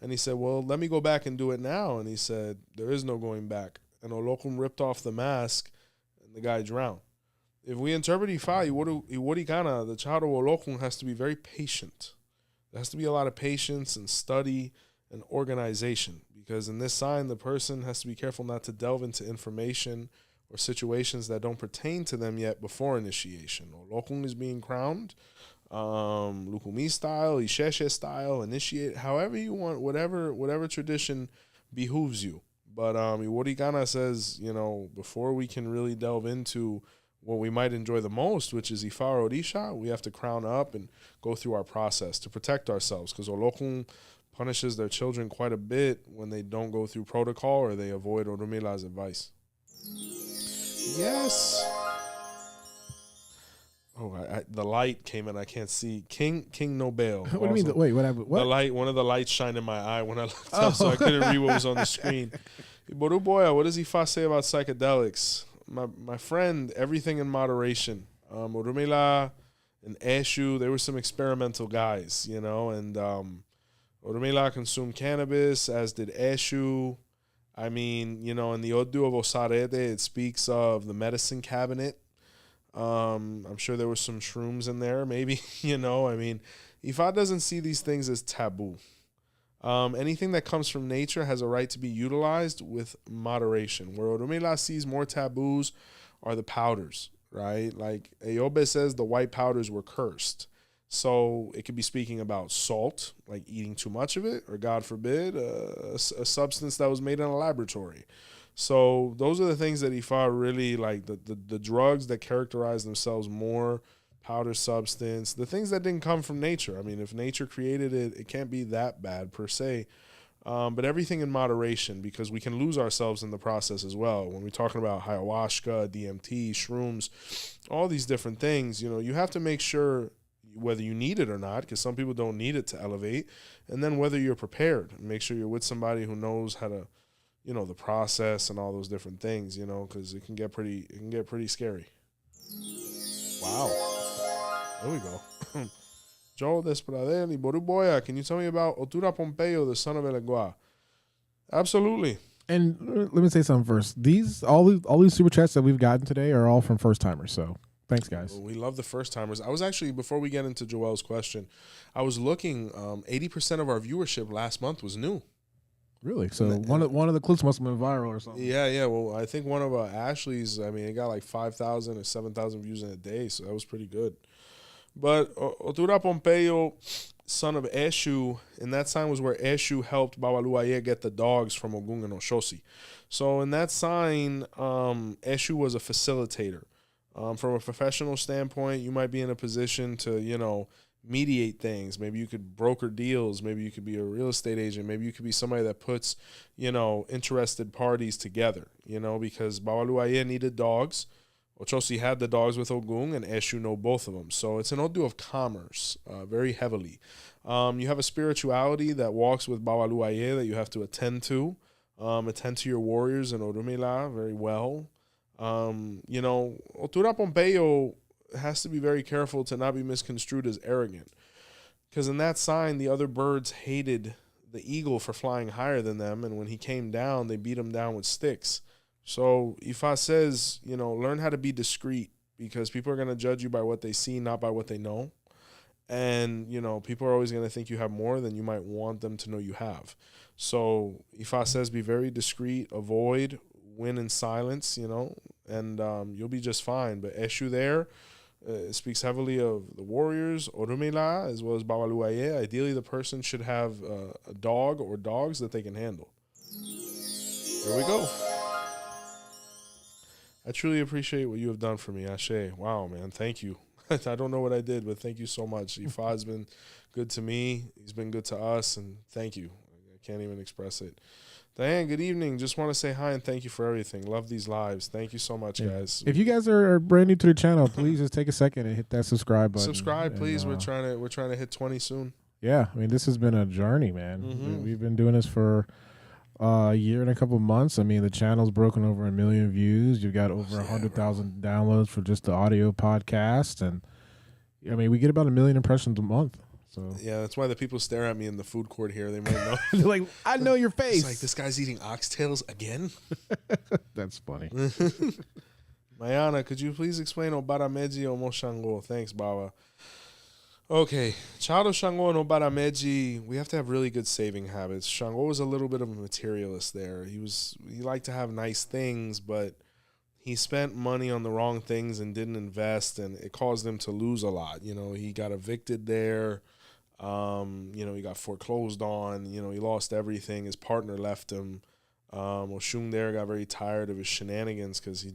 And he said, "Well, let me go back and do it now." And he said, "There is no going back." And Olokun ripped off the mask, and the guy drowned. If we interpret Ifa, Iwori Kana, the child of Olokun, has to be very patient. There has to be a lot of patience and study and organization, because in this sign, the person has to be careful not to delve into information or situations that don't pertain to them yet before initiation. Olokun is being crowned. Lukumi style, Isheshe style, initiate, however you want, whatever tradition behooves you. But Iwori Ghana says, before we can really delve into what we might enjoy the most, which is Ifa or Orisha, we have to crown up and go through our process to protect ourselves, because Olokun punishes their children quite a bit when they don't go through protocol or they avoid Orumila's advice. Yes. Oh, the light came in. I can't see. King Nobel. What do you mean? Wait, what? The light. One of the lights shined in my eye when I looked up, so I couldn't read what was on the screen. Boru Boya, what does Ifa say about psychedelics? My friend, everything in moderation. Orunmila and Eshu, they were some experimental guys, and Orunmila consumed cannabis, as did Eshu. I mean, in the Odu of Osarede, it speaks of the medicine cabinet. I'm sure there were some shrooms in there, maybe, Ifa doesn't see these things as taboo. Anything that comes from nature has a right to be utilized with moderation. Where Orunmila sees more taboos are the powders, right? Like Ayobe says, the white powders were cursed. So it could be speaking about salt, like eating too much of it, or God forbid, a substance that was made in a laboratory. So those are the things that Ifa really like, the drugs that characterize themselves more, powder substance, the things that didn't come from nature. I mean, if nature created it, it can't be that bad per se. But everything in moderation, because we can lose ourselves in the process as well. When we're talking about ayahuasca, DMT, shrooms, all these different things, you have to make sure whether you need it or not, because some people don't need it to elevate, and then whether you're prepared. Make sure you're with somebody who knows how to, the process and all those different things, because it can get pretty scary. Wow. There we go. Joel Despradelli, Boru Boya, can you tell me about Otura Pompeyo, the son of Elegua? Absolutely. And let me say something first. All these super chats that we've gotten today are all from first timers. So thanks, guys. Well, we love the first timers. I was actually, before we get into Joel's question, I was looking. 80% of our viewership last month was new. Really? So one of the clips must have been viral or something. Yeah. Well, I think one of Ashley's, it got like 5,000 or 7,000 views in a day, so that was pretty good. But Otura Pompeyo, son of Eshu, and that sign was where Eshu helped Babalawo get the dogs from Ogun and Oshoosi. So in that sign, Eshu was a facilitator. From a professional standpoint, you might be in a position to, mediate things. Maybe you could broker deals. Maybe you could be a real estate agent. Maybe you could be somebody that puts, interested parties together, because Babalawo needed dogs. Oshoosi had the dogs with Ogun, and Eshu know both of them. So it's an Odu of commerce, very heavily. You have a spirituality that walks with Babalawo that you have to attend to your warriors in Orunmila very well. Otura Pompeyo has to be very careful to not be misconstrued as arrogant, because in that sign, the other birds hated the eagle for flying higher than them, and when he came down, they beat him down with sticks. So Ifa says, learn how to be discreet, because people are going to judge you by what they see, not by what they know. And, people are always going to think you have more than you might want them to know you have. So Ifa says be very discreet, avoid, win in silence, and you'll be just fine. But Eshu there speaks heavily of the warriors, Orunmila, as well as Babalawo. Ideally, the person should have a dog or dogs that they can handle. There we go. I truly appreciate what you have done for me, Ashe. Wow, man. Thank you. I don't know what I did, but thank you so much. Ifa has been good to me. He's been good to us, and thank you. I can't even express it. Diane, good evening. Just want to say hi and thank you for everything. Love these lives. Thank you so much, guys. If you guys are brand new to the channel, please just take a second and hit that subscribe button. Subscribe, please. We're trying to hit 20 soon. Yeah, this has been a journey, man. Mm-hmm. We've been doing this for a year and a couple months. The channel's broken over 1 million views. You've got over 100,000 downloads for just the audio podcast, and we get about 1 million impressions a month. So yeah, that's why the people stare at me in the food court here. They might know. They're like, I know your face. It's like, this guy's eating oxtails again? That's funny. Mayana, could you please explain Obarameji Omo Shango? Thanks, Baba. Okay, child of Shango and Obarameji, we have to have really good saving habits. Shango was a little bit of a materialist there. He liked to have nice things, but he spent money on the wrong things and didn't invest, and it caused him to lose a lot. He got evicted there. He got foreclosed on. He lost everything. His partner left him. Oshun there got very tired of his shenanigans because he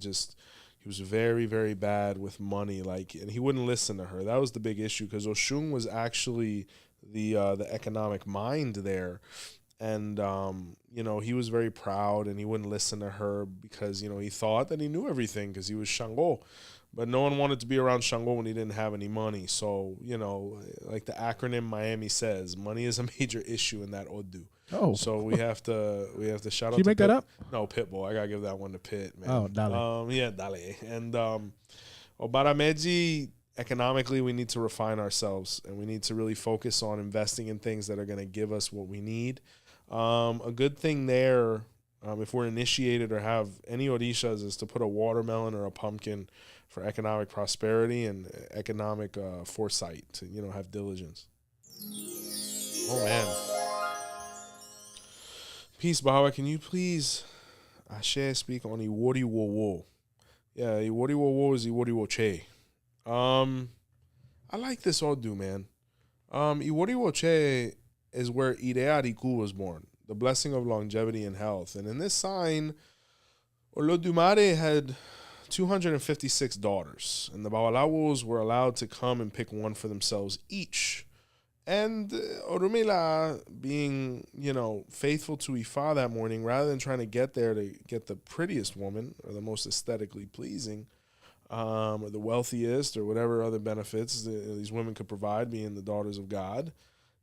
was very, very bad with money. And he wouldn't listen to her. That was the big issue, because Oshun was actually the economic mind there. And, he was very proud, and he wouldn't listen to her because, he thought that he knew everything because he was Shango. But no one wanted to be around Shango when he didn't have any money. So, like the acronym Miami says, money is a major issue in that Odu. Oh. So we have to shout out. Did you make that up? No, Pitbull. I gotta give that one to Pit, man. Oh, dale. Yeah, dale. And Obarameji, economically, we need to refine ourselves, and we need to really focus on investing in things that are gonna give us what we need. A good thing there, if we're initiated or have any Orishas, is to put a watermelon or a pumpkin for economic prosperity and economic foresight, to have diligence. Oh man. Peace, Baba. Can you please speak on Iwori Wowo? Yeah, Iwori Wowo is Iwori Woche. I like this Odu, man. Iwori Woche is where Ireariku was born, the blessing of longevity and health. And in this sign, Olodumare had 256 daughters, and the Babalawos were allowed to come and pick one for themselves each. And Orunmila, being, faithful to Ifa that morning, rather than trying to get there to get the prettiest woman or the most aesthetically pleasing, or the wealthiest, or whatever other benefits these women could provide, being the daughters of God,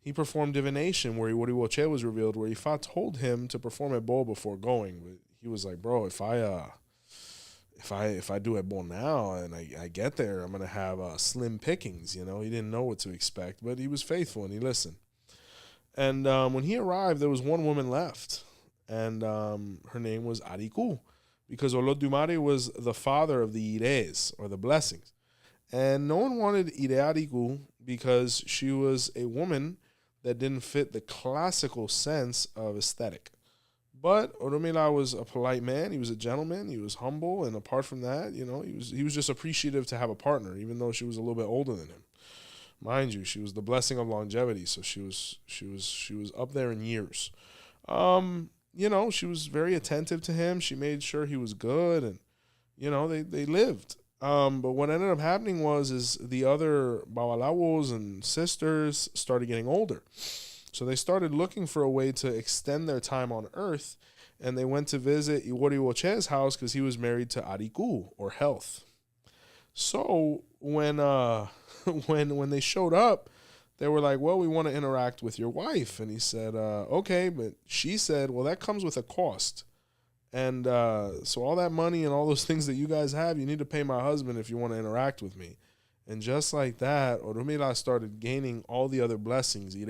he performed divination, where Iwori Woche was revealed, where Ifa told him to perform a bowl before going. But he was like, bro, if I do a bowl now and I get there, I'm gonna have slim pickings. He didn't know what to expect, but he was faithful and he listened. And when he arrived, there was one woman left, and her name was Ariku, because Olodumare was the father of the Ires, or the blessings. And no one wanted Ireariku because she was a woman that didn't fit the classical sense of aesthetic. But Orunmila was a polite man. He was a gentleman. He was humble, and apart from that, he was just appreciative to have a partner, even though she was a little bit older than him. Mind you, she was the blessing of longevity, so she was up there in years. She was very attentive to him. She made sure he was good, and they lived. But what ended up happening is the other Babalawos and sisters started getting older. So they started looking for a way to extend their time on Earth, and they went to visit Iwori Woche's house because he was married to Ariku, or health. So when they showed up, they were like, well, we want to interact with your wife. And he said, okay. But she said, well, that comes with a cost. And so all that money and all those things that you guys have, you need to pay my husband if you want to interact with me. And just like that, Orunmila started gaining all the other blessings. All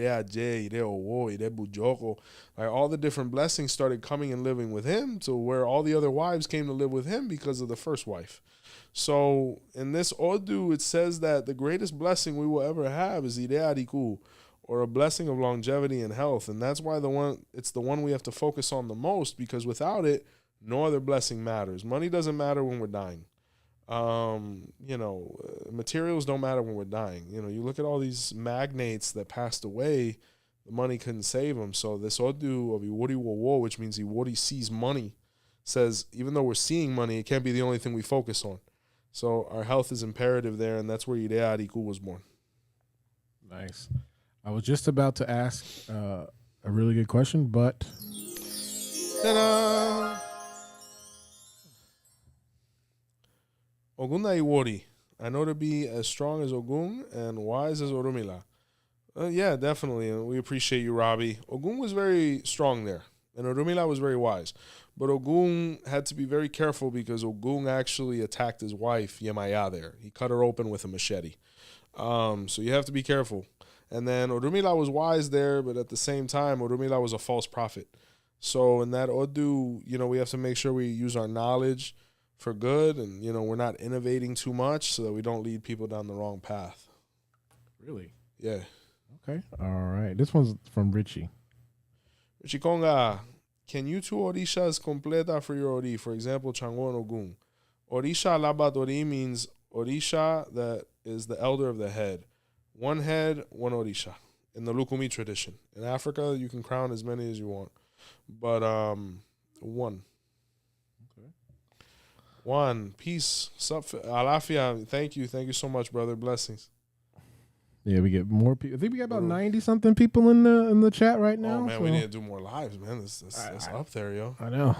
the different blessings started coming and living with him, to where all the other wives came to live with him because of the first wife. So in this Odu, it says that the greatest blessing we will ever have is Ireariku, or a blessing of longevity and health. And that's why it's the one we have to focus on the most, because without it, no other blessing matters. Money doesn't matter when we're dying. Materials don't matter when we're dying. You look at all these magnates that passed away, the money couldn't save them. So this Odu of Iwori Wowo, which means Iwori sees money, says even though we're seeing money, it can't be the only thing we focus on. So our health is imperative there, and that's where Ireariku was born. Nice. I was just about to ask a really good question, but Ta-da! Ogun Iwori. I know to be as strong as Ogun and wise as Orunmila. Yeah, definitely. And we appreciate you, Robbie. Ogun was very strong there, and Orunmila was very wise. But Ogun had to be very careful because Ogun actually attacked his wife, Yemaya, there. He cut her open with a machete. So you have to be careful. And then Orunmila was wise there, but at the same time, Orunmila was a false prophet. So in that Odu, we have to make sure we use our knowledge for good, and we're not innovating too much so that we don't lead people down the wrong path. Really? Yeah. Okay. All right. This one's from Richie. Richie Konga, can you two Orishas completa for your Ori, for example, Chango and Ogun? Orisha Labadori means Orisha that is the elder of the head. One head, one Orisha. In the Lukumi tradition. In Africa, you can crown as many as you want. But one. Okay. One. Peace. Sup, Alafia. Thank you. Thank you so much, brother. Blessings. Yeah, we get more people. I think we got about 90-something people in the chat right now. Oh, man, so. we need to do more lives, man. That's up there, yo. I know.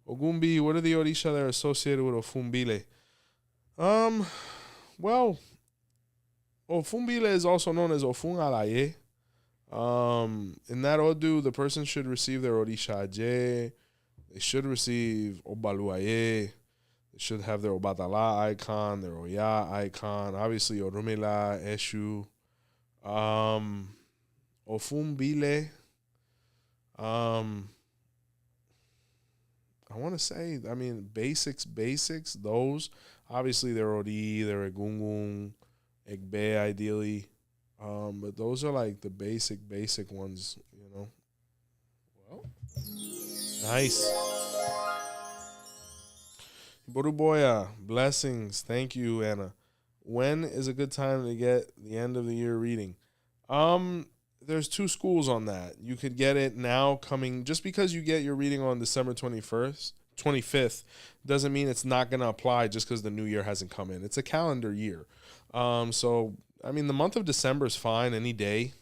Ogunbi, what are the Orisha that are associated with Ofunbile? Well, Ofunbile is also known as Ofun Alaye. In that Odu, the person should receive their Orisha Aje. They should receive Obaluaye. They should have their Obatala icon, their Oya icon. Obviously, Orunmila, Eshu. Ofunbile. I want to say, basics, those. Obviously, they're Ori, they're Egungun, Egbe, ideally. But those are like the basic ones, you know. Well, nice. Boruboya, blessings. Thank you, Anna. When is a good time to get the end of the year reading? There's two schools on that. You could get it now coming, just because you get your reading on December 25th, doesn't mean it's not going to apply just because the new year hasn't come in. It's a calendar year. So, the month of December is fine any day.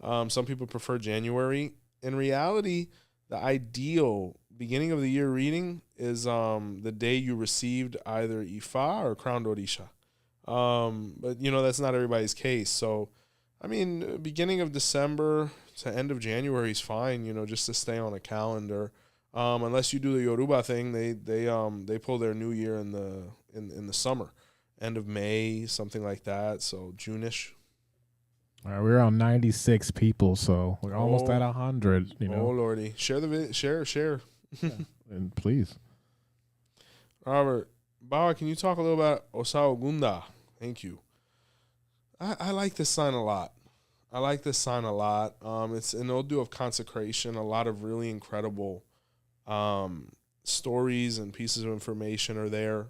Some people prefer January. In reality, the ideal beginning of the year reading is the day you received either Ifa or crowned Orisha. But, that's not everybody's case. So, beginning of December to end of January is fine, just to stay on a calendar. Unless you do the Yoruba thing, they pull their new year in the summer, end of May, something like that. So June-ish. All right, we're on 96 people, so we're almost at 100. Oh lordy, share the video, share. Yeah, and please, Robert Bawa, can you talk a little about Osa Ogunda? Thank you. I like this sign a lot. It's an Odu of consecration. A lot of really incredible stories and pieces of information are there.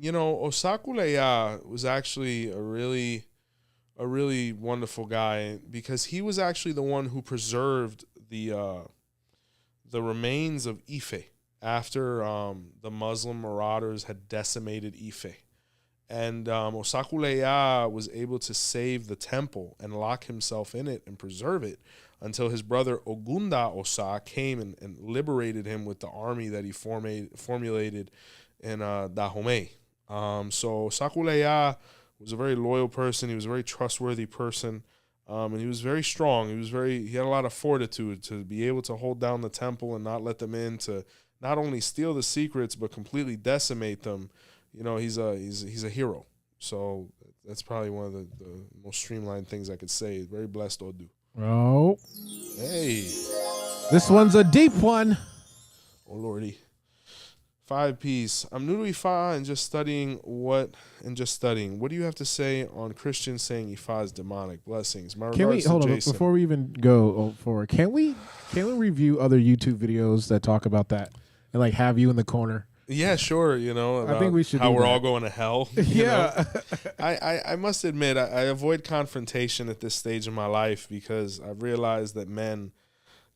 Osakuleya was actually a really wonderful guy, because he was actually the one who preserved the remains of Ife after the Muslim marauders had decimated Ife. And Osakuleya was able to save the temple and lock himself in it and preserve it until his brother Ogunda Osa came and liberated him with the army that he formulated in Dahomey. So Osakuleya was a very loyal person. He was a very trustworthy person. And he was very strong. He had a lot of fortitude to be able to hold down the temple and not let them in, to not only steal the secrets but completely decimate them. He's a hero. So that's probably one of the most streamlined things I could say. Very blessed Odu. Oh. Hey. This one's a deep one. Oh lordy. 5-piece. I'm new to Ifa and just studying. What do you have to say on Christians saying Ifa is demonic? Blessings. My regards to Jason. Before we even go forward, can we review other YouTube videos that talk about that and have you in the corner? Yeah, sure. I think we should. How we're all going to hell. Yeah. I must admit, I avoid confrontation at this stage in my life, because I've realized that men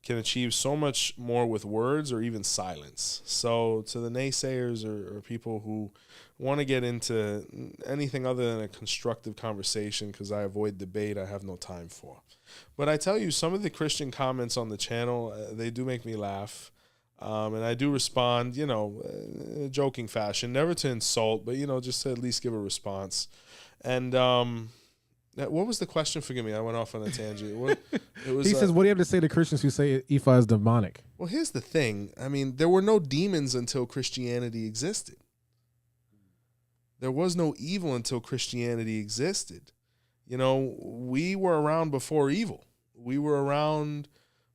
can achieve so much more with words or even silence. So to the naysayers or people who want to get into anything other than a constructive conversation, because I avoid debate, I have no time for. But I tell you, some of the Christian comments on the channel, they do make me laugh. And I do respond, in a joking fashion, never to insult, but, just to at least give a response. And what was the question? Forgive me, I went off on a tangent. He says, what do you have to say to Christians who say Ifa is demonic? Well, here's the thing. There were no demons until Christianity existed. There was no evil until Christianity existed. We were around before evil. We were around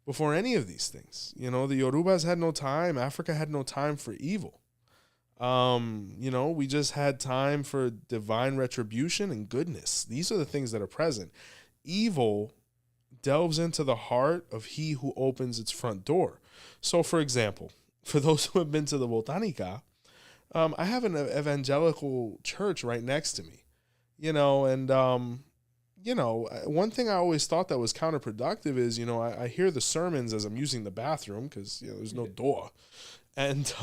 before any of these things. The Yorubas had no time. Africa had no time for evil. We just had time for divine retribution and goodness. These are the things that are present. Evil delves into the heart of he who opens its front door. So, for example, for those who have been to the Botanica, I have an evangelical church right next to me, and one thing I always thought that was counterproductive is, I hear the sermons as I'm using the bathroom because, there's no door. And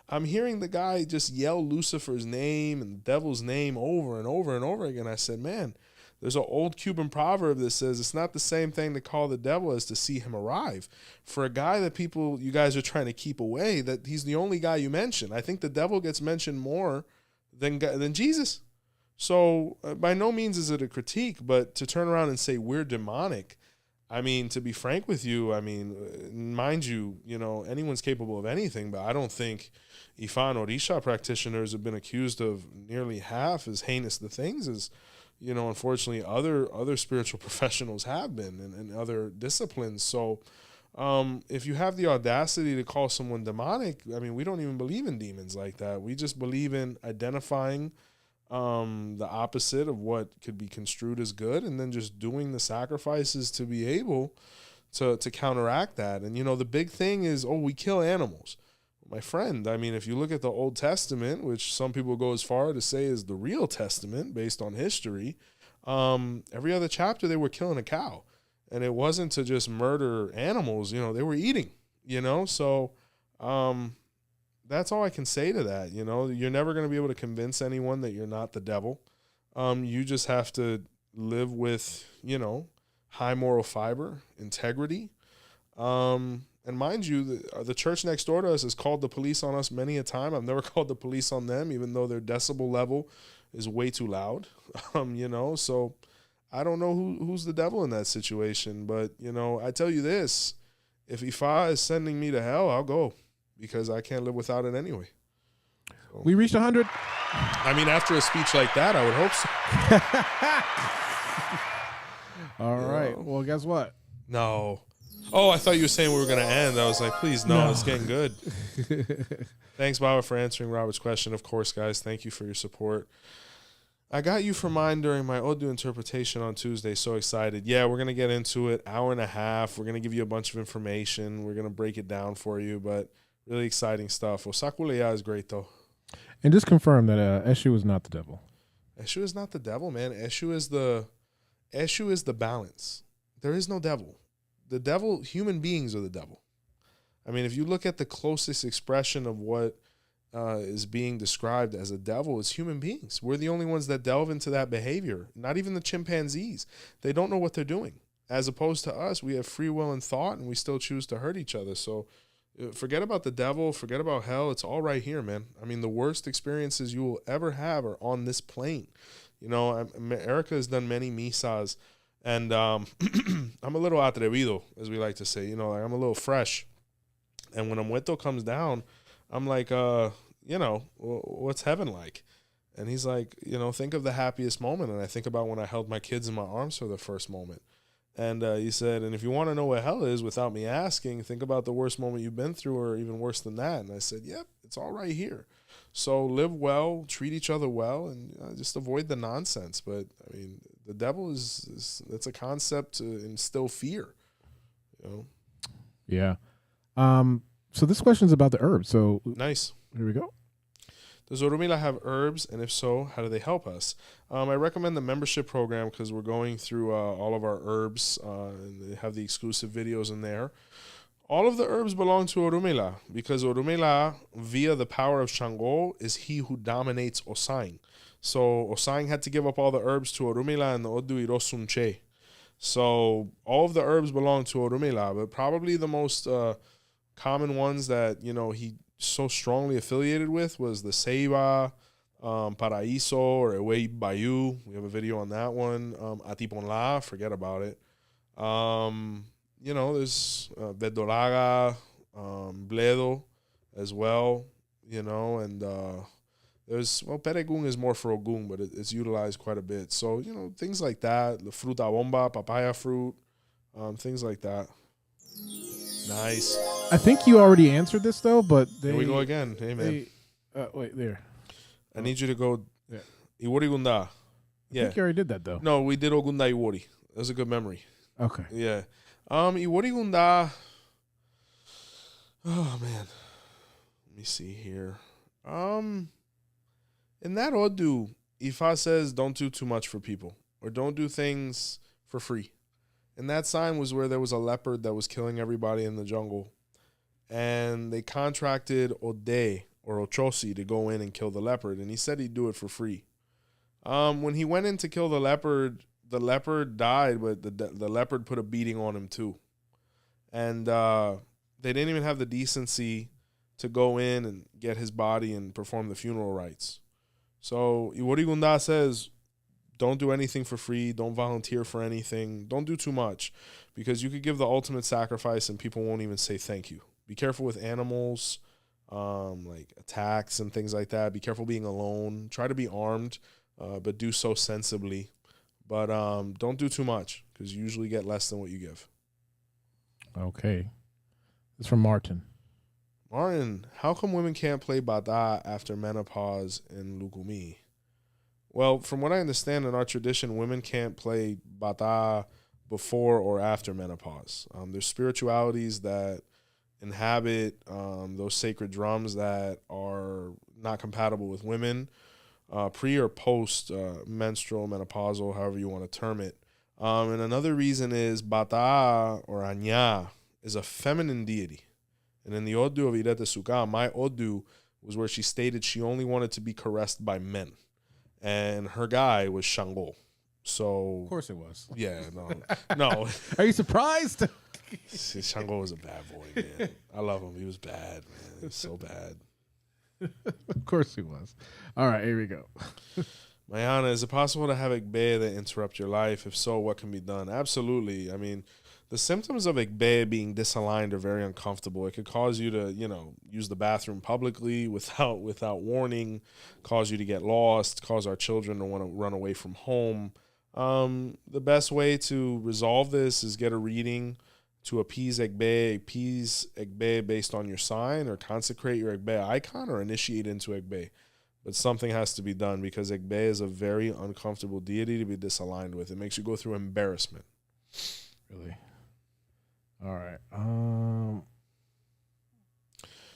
I'm hearing the guy just yell Lucifer's name and the devil's name over and over and over again. I said, man, there's an old Cuban proverb that says it's not the same thing to call the devil as to see him arrive. For a guy that you guys are trying to keep away, that he's the only guy you mention. I think the devil gets mentioned more than Jesus. So by no means is it a critique, but to turn around and say we're demonic, I mean, to be frank with you, I mean, mind you, anyone's capable of anything, but I don't think Ifa and Orisha practitioners have been accused of nearly half as heinous the things as, unfortunately other spiritual professionals have been in other disciplines. So if you have the audacity to call someone demonic, I mean, we don't even believe in demons like that. We just believe in identifying the opposite of what could be construed as good, and then just doing the sacrifices to be able to counteract that. And, the big thing is, we kill animals. My friend, I mean, if you look at the Old Testament, which some people go as far to say is the real testament based on history, every other chapter they were killing a cow. And it wasn't to just murder animals, they were eating, so that's all I can say to that. You're never going to be able to convince anyone that you're not the devil. You just have to live with, high moral fiber, integrity. And mind you, the church next door to us has called the police on us many a time. I've never called the police on them, even though their decibel level is way too loud. So I don't know who's the devil in that situation. But, I tell you this, if Ifa is sending me to hell, I'll go. Because I can't live without it anyway. So. We reached 100. I mean, after a speech like that, I would hope so. All right. Well, guess what? No. Oh, I thought you were saying we were going to end. I was like, please, no, it's getting good. Thanks, Baba, for answering Robert's question. Of course, guys, thank you for your support. I got you for mine during my Odu interpretation on Tuesday. So excited. Yeah, we're going to get into it. Hour and a half. We're going to give you a bunch of information. We're going to break it down for you, but really exciting stuff. Osakuleya is great, though. And just confirm that Eshu is not the devil. Eshu is not the devil, man. Eshu is the balance. There is no devil. The devil, human beings are the devil. I mean, if you look at the closest expression of what is being described as a devil, is human beings. We're the only ones that delve into that behavior. Not even the chimpanzees. They don't know what they're doing. As opposed to us, we have free will and thought, and we still choose to hurt each other. So forget about the devil, forget about hell. It's all right here, man. I mean, the worst experiences you will ever have are on this plane. Erica has done many misas, and I'm a little atrevido, as we like to say. I'm a little fresh. And when Amueto comes down, I'm like, what's heaven like? And he's like, think of the happiest moment. And I think about when I held my kids in my arms for the first moment. And he said, and if you want to know what hell is without me asking, think about the worst moment you've been through or even worse than that. And I said, yep, it's all right here. So live well, treat each other well, and just avoid the nonsense. But, I mean, the devil it's a concept to instill fear. Yeah. So this question is about the herbs. So nice. Here we go. Does Orunmila have herbs, and if so, how do they help us? I recommend the membership program because we're going through all of our herbs, and they have the exclusive videos in there. All of the herbs belong to Orunmila because Orunmila, via the power of Shango, is he who dominates Osain. So Osain had to give up all the herbs to Orunmila and the Odu Irosun che. So all of the herbs belong to Orunmila, but probably the most common ones that he so strongly affiliated with was the Ceiba, Paraíso, or Ewei Bayu. We have a video on that one. Atiponla, forget about it. There's Bedolaga, Bledo as well, and there's, Peregun is more for Ogun, but it's utilized quite a bit. So, things like that, the fruta bomba, papaya fruit, things like that. Nice. I think you already answered this, though, but here we go again. Hey, man. Wait, there. I need you to go. Yeah. Iwori Gunda. Yeah. I think you already did that, though. No, we did Ogunda Iwori. That was a good memory. Okay. Yeah. Iwori Gunda. Oh, man. Let me see here. In that Odu, Ifa says don't do too much for people or don't do things for free. And that sign was where there was a leopard that was killing everybody in the jungle. And they contracted Ode or Oshoosi to go in and kill the leopard. And he said he'd do it for free. When he went in to kill the leopard died, but the leopard put a beating on him too. And they didn't even have the decency to go in and get his body and perform the funeral rites. So Iwori Gunda says, don't do anything for free. Don't volunteer for anything. Don't do too much because you could give the ultimate sacrifice and people won't even say thank you. Be careful with animals, like attacks and things like that. Be careful being alone. Try to be armed, but do so sensibly. But don't do too much because you usually get less than what you give. Okay. It's from Martin. Martin, how come women can't play bada after menopause in Lugumi? Well, from what I understand in our tradition, women can't play bada before or after menopause. There's spiritualities that inhabit those sacred drums that are not compatible with women, pre or post menstrual, menopausal, however you want to term it. And another reason is bata or anya is a feminine deity. And in the Odu of Irete Suka, my Odu was where she stated she only wanted to be caressed by men. And her guy was Shango. So Of course it was. yeah, no. Are you surprised? Shango was a bad boy, man. I love him. He was bad, man. He was so bad. Of course he was. All right, here we go. Mayana, is it possible to have Ogbe that interrupt your life? If so, what can be done? Absolutely. I mean, the symptoms of Ogbe being disaligned are very uncomfortable. It could cause you to, use the bathroom publicly without warning, cause you to get lost, cause our children to want to run away from home. The best way to resolve this is get a reading to appease Ogbe based on your sign, or consecrate your Ogbe icon, or initiate into Ogbe. But something has to be done because Ogbe is a very uncomfortable deity to be disaligned with. It makes you go through embarrassment. Really? All right.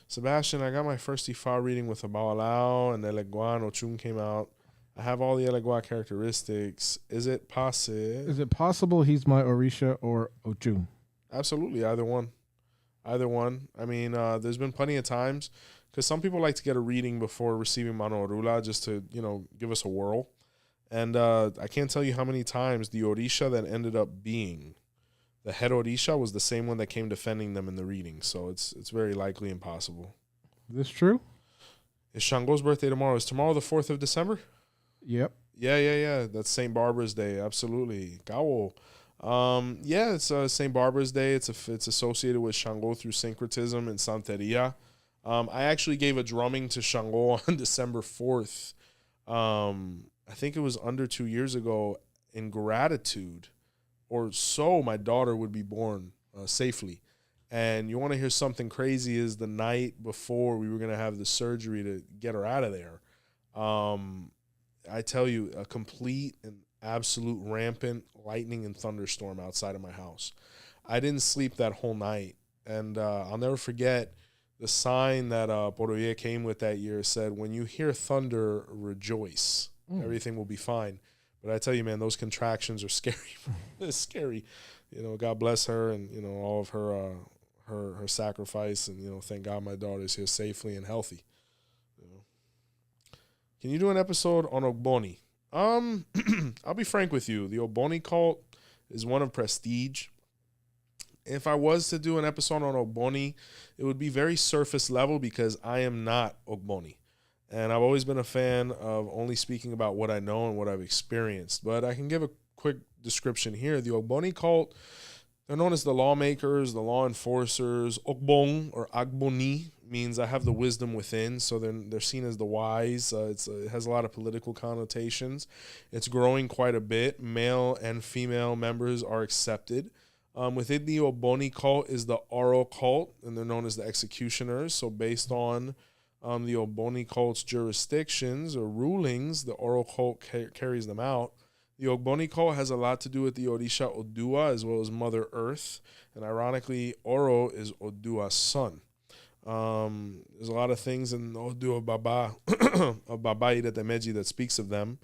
Sebastian, I got my first Ifa reading with a Babalawo and Elegua and Ochun came out. I have all the Elegua characteristics. Is it possible he's my Orisha or Ochun? Absolutely, either one. I mean, there's been plenty of times, because some people like to get a reading before receiving Mano Orula just to, give us a whirl. And I can't tell you how many times the Orisha that ended up being the head Orisha was the same one that came defending them in the reading. So it's very likely impossible. Is this true? Is Shango's birthday tomorrow? Is tomorrow the 4th of December? Yep. Yeah. That's St. Barbara's Day. Absolutely. Gawo. Yeah, it's St. Barbara's Day. It's associated with Shango through syncretism and Santeria. I actually gave a drumming to Shango on December 4th. I think it was under 2 years ago, in gratitude, or so my daughter would be born safely. And you want to hear something crazy? Is the night before we were going to have the surgery to get her out of there, I tell you, a complete and absolute rampant lightning and thunderstorm outside of my house. I didn't sleep that whole night. And I'll never forget the sign that Poroye came with that year said, when you hear thunder, rejoice. Everything will be fine. But I tell you, man, those contractions are scary. It's scary. God bless her and, all of her sacrifice. And, thank God my daughter's here safely and healthy. Can you do an episode on Ogboni? I'll be frank with you. The Ogboni cult is one of prestige. If I was to do an episode on Ogboni, it would be very surface level because I am not Ogboni. And I've always been a fan of only speaking about what I know and what I've experienced. But I can give a quick description here. The Ogboni cult, they're known as the lawmakers, the law enforcers. Ogbong or Agboni means I have the wisdom within. So they're seen as the wise. It has a lot of political connotations. It's growing quite a bit. Male and female members are accepted. Within the Ogboni cult is the Oro cult, and they're known as the executioners. So based on the Ogboni cult's jurisdictions or rulings, the Oro cult carries them out. The Ogboni cult has a lot to do with the Orisha Odua as well as Mother Earth. And ironically, Oro is Odua's son. There's a lot of things in Odu of Baba of Baba Ifa that speaks of them.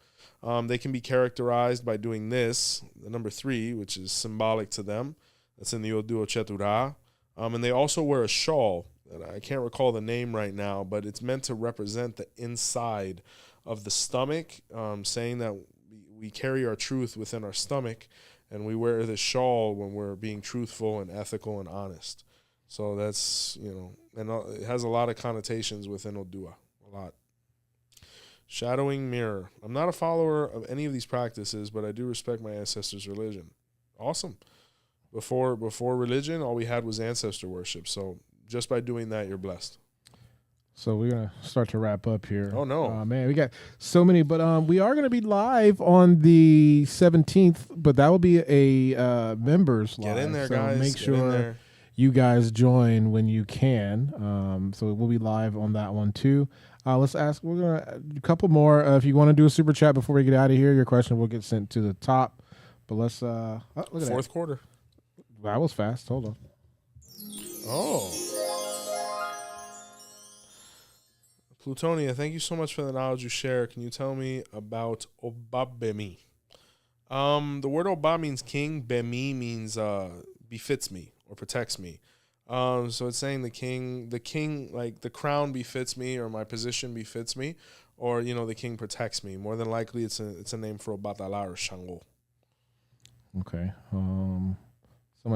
They can be characterized by doing this, the number 3, which is symbolic to them. That's in the Odu Ochetura. And they also wear a shawl. And I can't recall the name right now, but it's meant to represent the inside of the stomach, saying that we carry our truth within our stomach, and we wear this shawl when we're being truthful and ethical and honest. So that's, and it has a lot of connotations within Odua, a lot. Shadowing mirror. I'm not a follower of any of these practices, but I do respect my ancestors' religion. Awesome. Before religion, all we had was ancestor worship. So just by doing that, you're blessed. So we're going to start to wrap up here. Oh, no. Man, we got so many, but we are going to be live on the 17th, but that will be a members live. Get in there, so guys. Make sure you guys join when you can. So we'll be live on that one, too. Let's ask, we're going to a couple more. If you want to do a super chat before we get out of here, your question will get sent to the top. But let's, look at that. Fourth quarter. That was fast. Hold on. Oh. Plutonia, thank you so much for the knowledge you share. Can you tell me about Obabemi? The word Oba means king. Bemi means befits me or protects me. So it's saying the king, like the crown befits me, or my position befits me, or the king protects me. More than likely, it's a name for Obatala or Shango. Okay.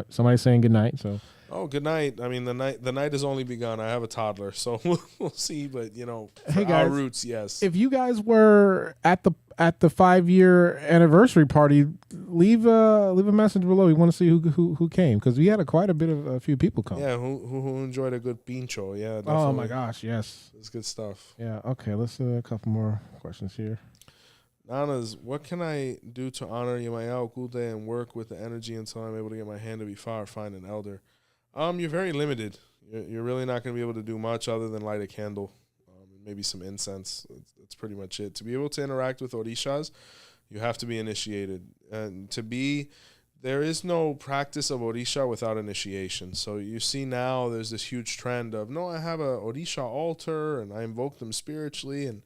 Somebody's saying good night. So. Oh, good night. I mean, the night has only begun. I have a toddler, so we'll see. But for hey guys, our roots, yes. If you guys were at the 5-year anniversary party, leave a message below. We want to see who came, because we had quite a few people come. Yeah, who enjoyed a good pincho. Yeah. Definitely. Oh my gosh, yes. It's good stuff. Yeah. Okay. Let's do a couple more questions here. Nanas, what can I do to honor Yemaya Okude and work with the energy until I'm able to get my hand to be far or find an elder? You're very limited. You're really not going to be able to do much other than light a candle, maybe some incense. That's pretty much it. To be able to interact with Orishas, you have to be initiated. And there is no practice of Orisha without initiation. So you see now there's this huge trend of, no, I have a Orisha altar and I invoke them spiritually, and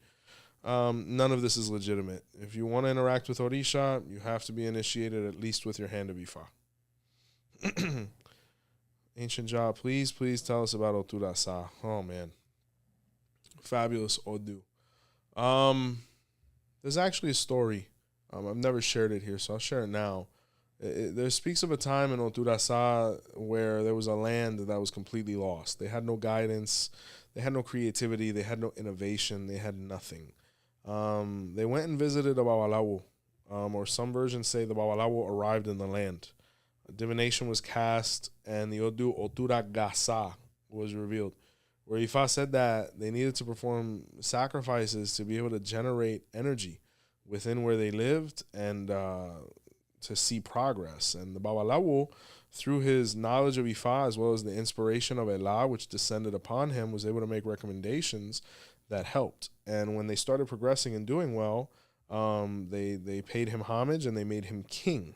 none of this is legitimate. If you want to interact with Orisha, you have to be initiated at least with your hand of Ifa. Ancient Jah, please tell us about Odu Urasa. Oh, man. Fabulous Odu. There's actually a story. I've never shared it here, so I'll share it now. There speaks of a time in Odu Urasa where there was a land that was completely lost. They had no guidance. They had no creativity. They had no innovation. They had nothing. They went and visited a Babalawo, or some versions say the Babalawo arrived in the land. A divination was cast, and the Odu Urasa was revealed, where Ifa said that they needed to perform sacrifices to be able to generate energy within where they lived and to see progress. And the Babalawo, through his knowledge of Ifa as well as the inspiration of Ela, which descended upon him, was able to make recommendations that helped. And when they started progressing and doing well, they paid him homage and they made him king,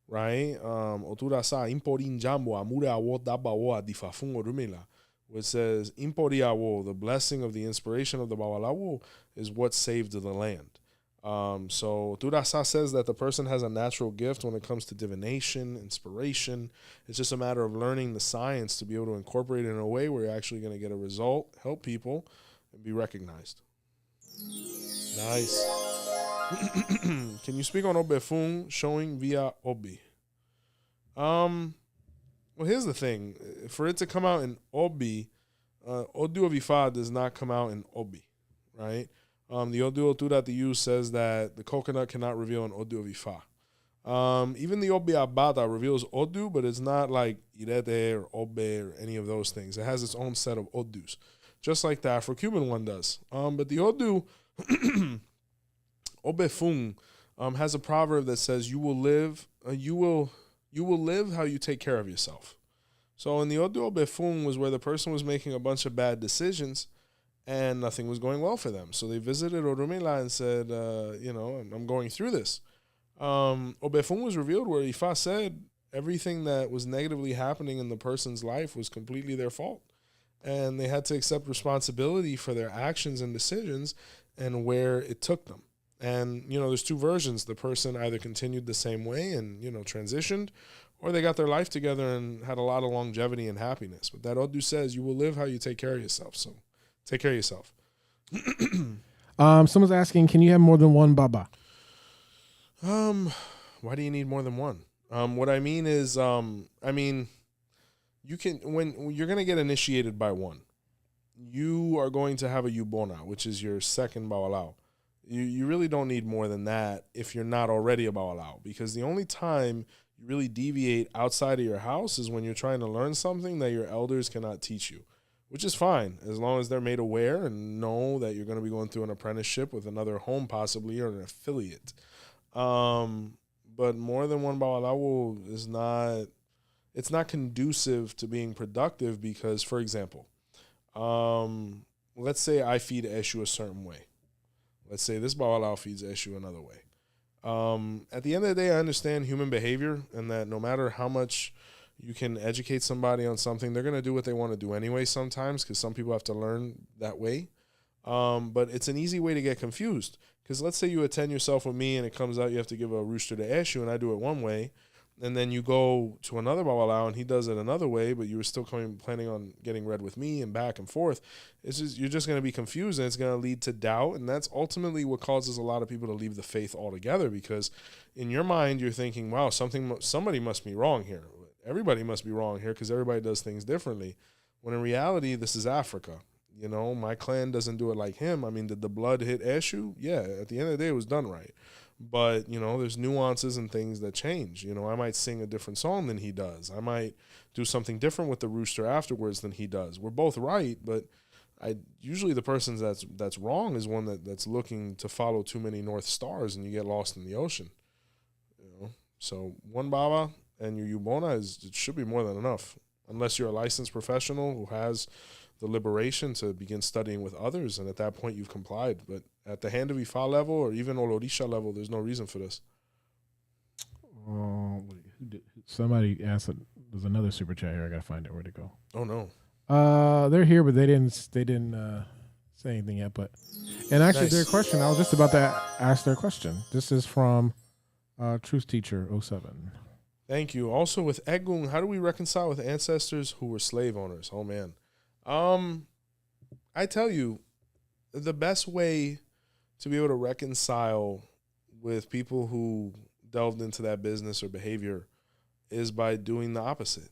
right? Odu Urasa imporin jambo amure awo dabawo adifafun Orunmila, which says impori awo, the blessing of the inspiration of the Babalawo, is what saved the land. So Odu Urasa says that the person has a natural gift when it comes to divination, inspiration. It's just a matter of learning the science to be able to incorporate it in a way where you're actually going to get a result, help people, and be recognized. Nice. Can you speak on Obefun showing via Obi? Well, here's the thing. For it to come out in Obi, Odu of Ifa does not come out in Obi, right? The Odu Otu that they use says that the coconut cannot reveal an Odu of Ifa. Even the Obi Abada reveals Odu, but it's not like Irete or Obe or any of those things. It has its own set of Odus, just like the Afro-Cuban one does. But the Odu Obefun has a proverb that says, "You will live. You will live how you take care of yourself." So in the Odu Obefun was where the person was making a bunch of bad decisions, and nothing was going well for them. So they visited Orunmila and said, I'm going through this. Obefun was revealed where Ifa said everything that was negatively happening in the person's life was completely their fault. and they had to accept responsibility for their actions and decisions and where it took them. And, there's two versions. The person either continued the same way and, transitioned, or they got their life together and had a lot of longevity and happiness. But that Odu says you will live how you take care of yourself. So take care of yourself. Someone's asking, can you have more than one Baba? Why do you need more than one? What I mean is, you can, when you're going to get initiated by one, you are going to have a Ojubona, which is your second Babalawo. You really don't need more than that if you're not already a Babalawo, because the only time you really deviate outside of your house is when you're trying to learn something that your elders cannot teach you, which is fine as long as they're made aware and know that you're going to be going through an apprenticeship with another home possibly or an affiliate. But more than one Babalawo is not, it's not conducive to being productive because, for example, let's say I feed Eshu a certain way. Let's say this Babalawo feeds Eshu another way. At the end of the day, I understand human behavior and that no matter how much you can educate somebody on something, they're going to do what they want to do anyway sometimes because some people have to learn that way. But it's an easy way to get confused because let's say you attend yourself with me and it comes out you have to give a rooster to Eshu and I do it one way. And then you go to another Babalawo and he does it another way, but you were still planning on getting read with me and back and forth. You're just going to be confused and it's going to lead to doubt. And that's ultimately what causes a lot of people to leave the faith altogether because in your mind, you're thinking, wow, somebody must be wrong here. Everybody must be wrong here because everybody does things differently. When in reality, this is Africa. My clan doesn't do it like him. I mean, did the blood hit Eshu? Yeah, at the end of the day, it was done right. But, there's nuances and things that change. I might sing a different song than he does. I might do something different with the rooster afterwards than he does. We're both right, but usually the person that's wrong is one that's looking to follow too many North Stars and you get lost in the ocean. So one Baba and your Ojubona it should be more than enough, unless you're a licensed professional who has the liberation to begin studying with others, and at that point you've complied. But at the Hand of Ifa level or even Orisha level, there's no reason for this. Somebody asked. There's another super chat here. I gotta find it. Where'd it go? Oh no. They're here, but they didn't say anything yet. But actually, their question. I was just about to ask their question. This is from Truth Teacher 07. Thank you. Also with Egun, how do we reconcile with ancestors who were slave owners? Oh man. I tell you, the best way to be able to reconcile with people who delved into that business or behavior is by doing the opposite.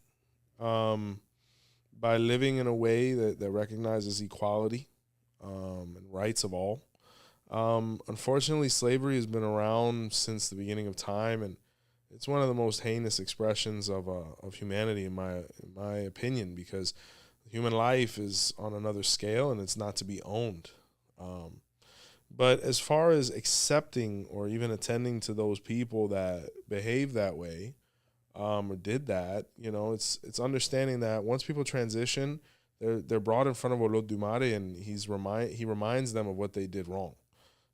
By living in a way that recognizes equality and rights of all. Unfortunately, slavery has been around since the beginning of time, and it's one of the most heinous expressions of humanity in my opinion, because human life is on another scale and it's not to be owned. But as far as accepting or even attending to those people that behave that way or did that, it's understanding that once people transition, they're brought in front of Olodumare and he reminds them of what they did wrong.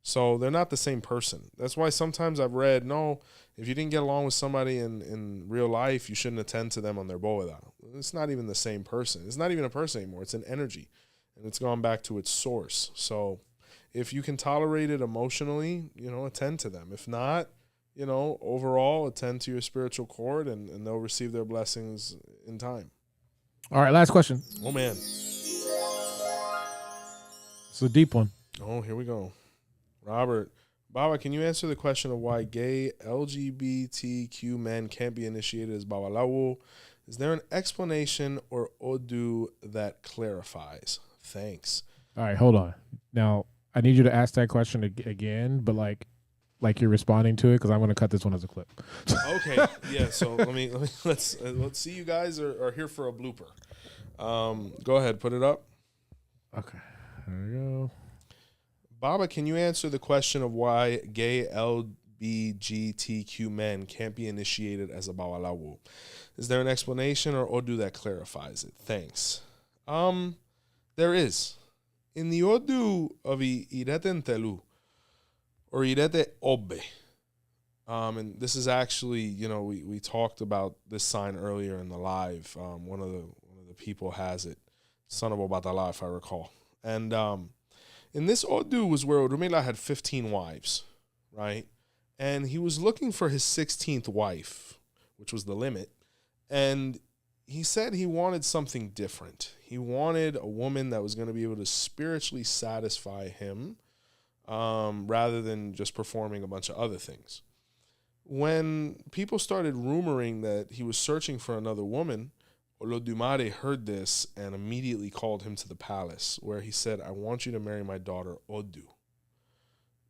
So they're not the same person. That's why sometimes I've read, no, if you didn't get along with somebody in real life, you shouldn't attend to them on their boda. It's not even the same person. It's not even a person anymore. It's an energy, and it's gone back to its source. So if you can tolerate it emotionally, attend to them. If not, overall, attend to your spiritual cord, and they'll receive their blessings in time. All right, last question. Oh, man. It's a deep one. Oh, here we go. Robert, Baba, can you answer the question of why gay LGBTQ men can't be initiated as Babalawo? Is there an explanation or Odu that clarifies? Thanks. All right, hold on. Now, I need you to ask that question again, but like you're responding to it, because I'm going to cut this one as a clip. Okay, yeah. So let's see. You guys are here for a blooper. Go ahead, put it up. Okay, there we go. Baba, can you answer the question of why gay LGBTQ men can't be initiated as a Babalawo? Is there an explanation or Odu that clarifies it? Thanks. There is. In the Odu of Irete Ntelu, or Irete Ogbe, and this is actually, we talked about this sign earlier in the live. One of the people has it. son of Obatala, if I recall. And in this Odu was where Orunmila had 15 wives, right? And he was looking for his 16th wife, which was the limit. And he said he wanted something different. He wanted a woman that was going to be able to spiritually satisfy him rather than just performing a bunch of other things. When people started rumoring that he was searching for another woman, Olodumare heard this and immediately called him to the palace, where he said, I want you to marry my daughter, Odu.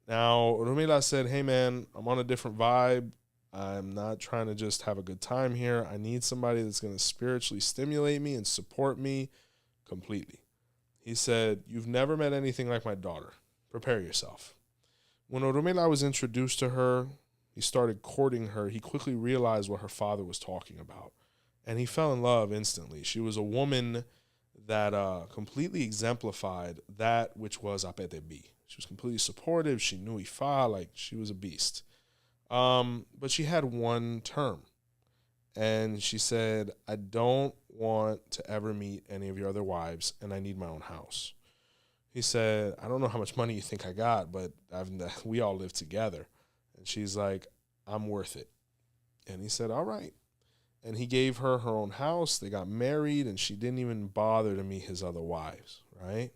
Now, Orunmila said, hey, man, I'm on a different vibe. I'm not trying to just have a good time here. I need somebody that's going to spiritually stimulate me and support me completely. He said, you've never met anything like my daughter. Prepare yourself. When Orunmila was introduced to her, he started courting her. He quickly realized what her father was talking about, and he fell in love instantly. She was a woman that completely exemplified that which was Apete B. She was completely supportive. She knew Ifa, like she was a beast. But she had one term, and she said, I don't want to ever meet any of your other wives, and I need my own house. He said, I don't know how much money you think I got, but we all live together. And she's like, I'm worth it. And he said, all right. And he gave her her own house. They got married, and she didn't even bother to meet his other wives, right?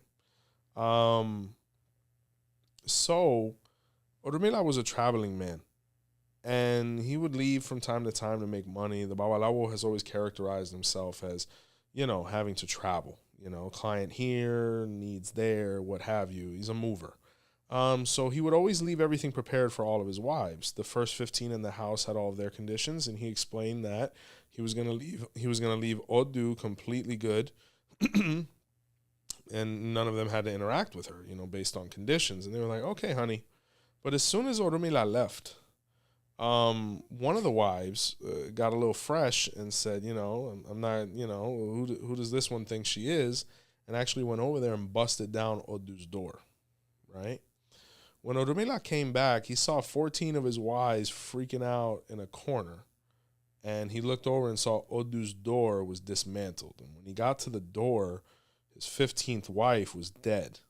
So Orunmila was a traveling man, and he would leave from time to time to make money. The Babalawo has always characterized himself as, having to travel, client here, needs there, what have you. He's a mover. So he would always leave everything prepared for all of his wives. The first 15 in the house had all of their conditions, and he explained that he was going to leave Odu completely good, and none of them had to interact with her, based on conditions. And they were like, okay, honey. But as soon as Orunmila left, one of the wives got a little fresh and said, I'm not, who does this one think she is? And actually went over there and busted down Odu's door, right? When Orunmila came back, he saw 14 of his wives freaking out in a corner, and he looked over and saw Odu's door was dismantled. And when he got to the door, his 15th wife was dead.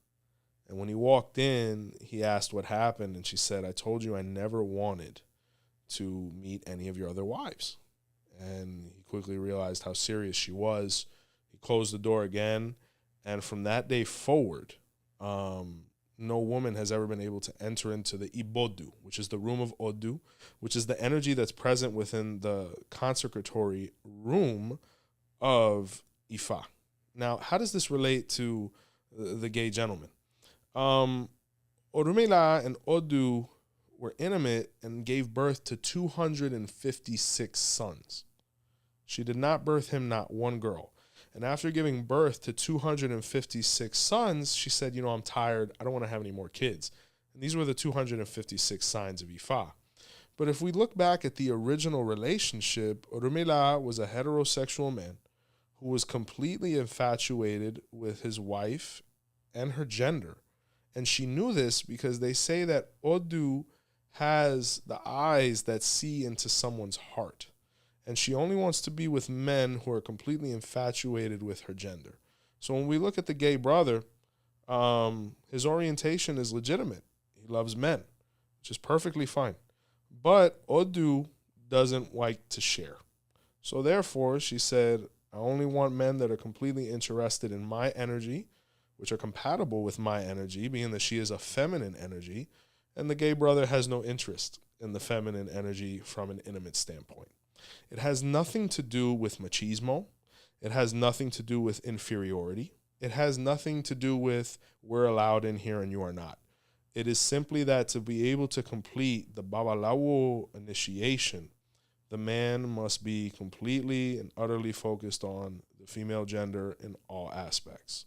And when he walked in, he asked what happened, and she said, I told you I never wanted to meet any of your other wives. And he quickly realized how serious she was. He closed the door again, and from that day forward, no woman has ever been able to enter into the Ibodu, which is the room of Odu, which is the energy that's present within the consecratory room of Ifa. Now, how does this relate to the gay gentleman? Orunmila and Odu were intimate and gave birth to 256 sons. She did not birth him not one girl. And after giving birth to 256 sons, she said, I'm tired. I don't want to have any more kids. And these were the 256 signs of Ifa. But if we look back at the original relationship, Orunmila was a heterosexual man who was completely infatuated with his wife and her gender. And she knew this because they say that Odu has the eyes that see into someone's heart. And she only wants to be with men who are completely infatuated with her gender. So when we look at the gay brother, his orientation is legitimate. He loves men, which is perfectly fine. But Odu doesn't like to share. So therefore, she said, I only want men that are completely interested in my energy, which are compatible with my energy, being that she is a feminine energy, and the gay brother has no interest in the feminine energy from an intimate standpoint. It has nothing to do with machismo. It has nothing to do with inferiority. It has nothing to do with we're allowed in here and you are not. It is simply that to be able to complete the Babalawo initiation, the man must be completely and utterly focused on the female gender in all aspects.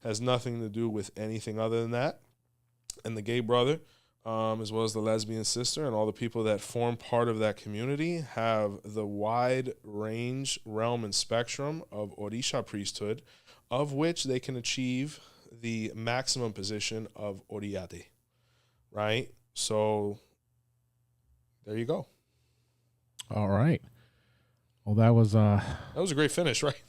Has nothing to do with anything other than that. And the gay brother, as well as the lesbian sister and all the people that form part of that community, have the wide range, realm, and spectrum of Orisha priesthood, of which they can achieve the maximum position of Oriate, right? So there you go. All right. Well, that was a great finish, right?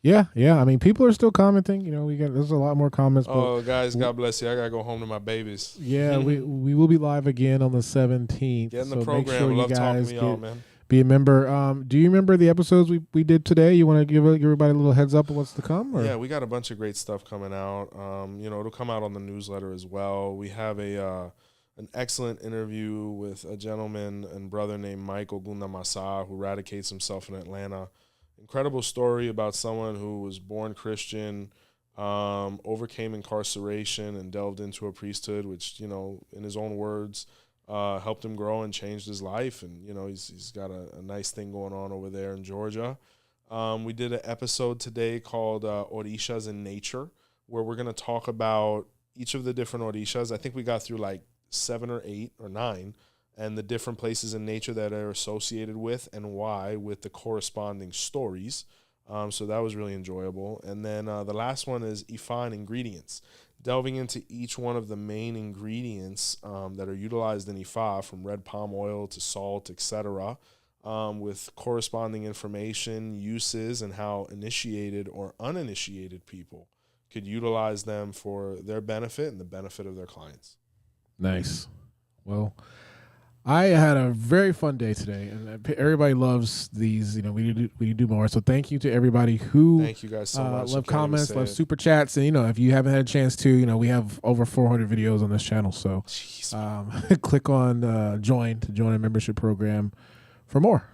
Yeah. I mean, people are still commenting. There's a lot more comments. Oh, guys, God bless you. I gotta go home to my babies. Yeah, we will be live again on the 17th. Get in the so program. Make sure Love you talking guys to y'all, man. be a member. Do you remember the episodes we did today? You want to give everybody a little heads up of what's to come? Or? Yeah, we got a bunch of great stuff coming out. It'll come out on the newsletter as well. We have an excellent interview with a gentleman and brother named Mike Ogunamasa, who radicates himself in Atlanta. Incredible story about someone who was born Christian, overcame incarceration and delved into a priesthood, which, in his own words, helped him grow and changed his life. And, he's got a nice thing going on over there in Georgia. We did an episode today called Orishas in Nature, where we're going to talk about each of the different Orishas. I think we got through like 7 or 8 or 9, and the different places in nature that are associated with and why, with the corresponding stories. So that was really enjoyable. And then the last one is Ifa and ingredients, delving into each one of the main ingredients that are utilized in Ifa, from red palm oil to salt, etc., with corresponding information, uses, and how initiated or uninitiated people could utilize them for their benefit and the benefit of their clients. Nice. Well, I had a very fun day today, and everybody loves these. We do more. So thank you to everybody who thank you guys so much. Love comments, love super chats, and if you haven't had a chance to, we have over 400 videos on this channel. So click on join to join a membership program for more.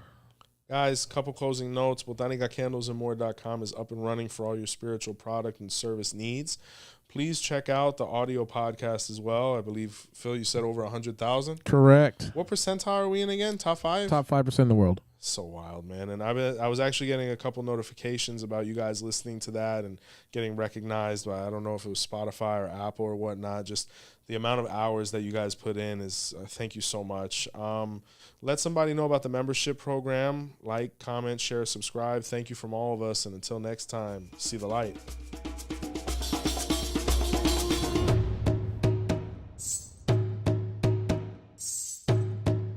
Guys, couple closing notes. BotanicaCandlesandMore.com is up and running for all your spiritual product and service needs. Please check out the audio podcast as well. I believe, Phil, you said over 100,000? Correct. What percentile are we in again? Top 5? Top 5% in the world. So wild, man. And I was actually getting a couple notifications about you guys listening to that and getting recognized by, I don't know if it was Spotify or Apple or whatnot. Just the amount of hours that you guys put in is, thank you so much. Let somebody know about the membership program. Like, comment, share, subscribe. Thank you from all of us. And until next time, see the light.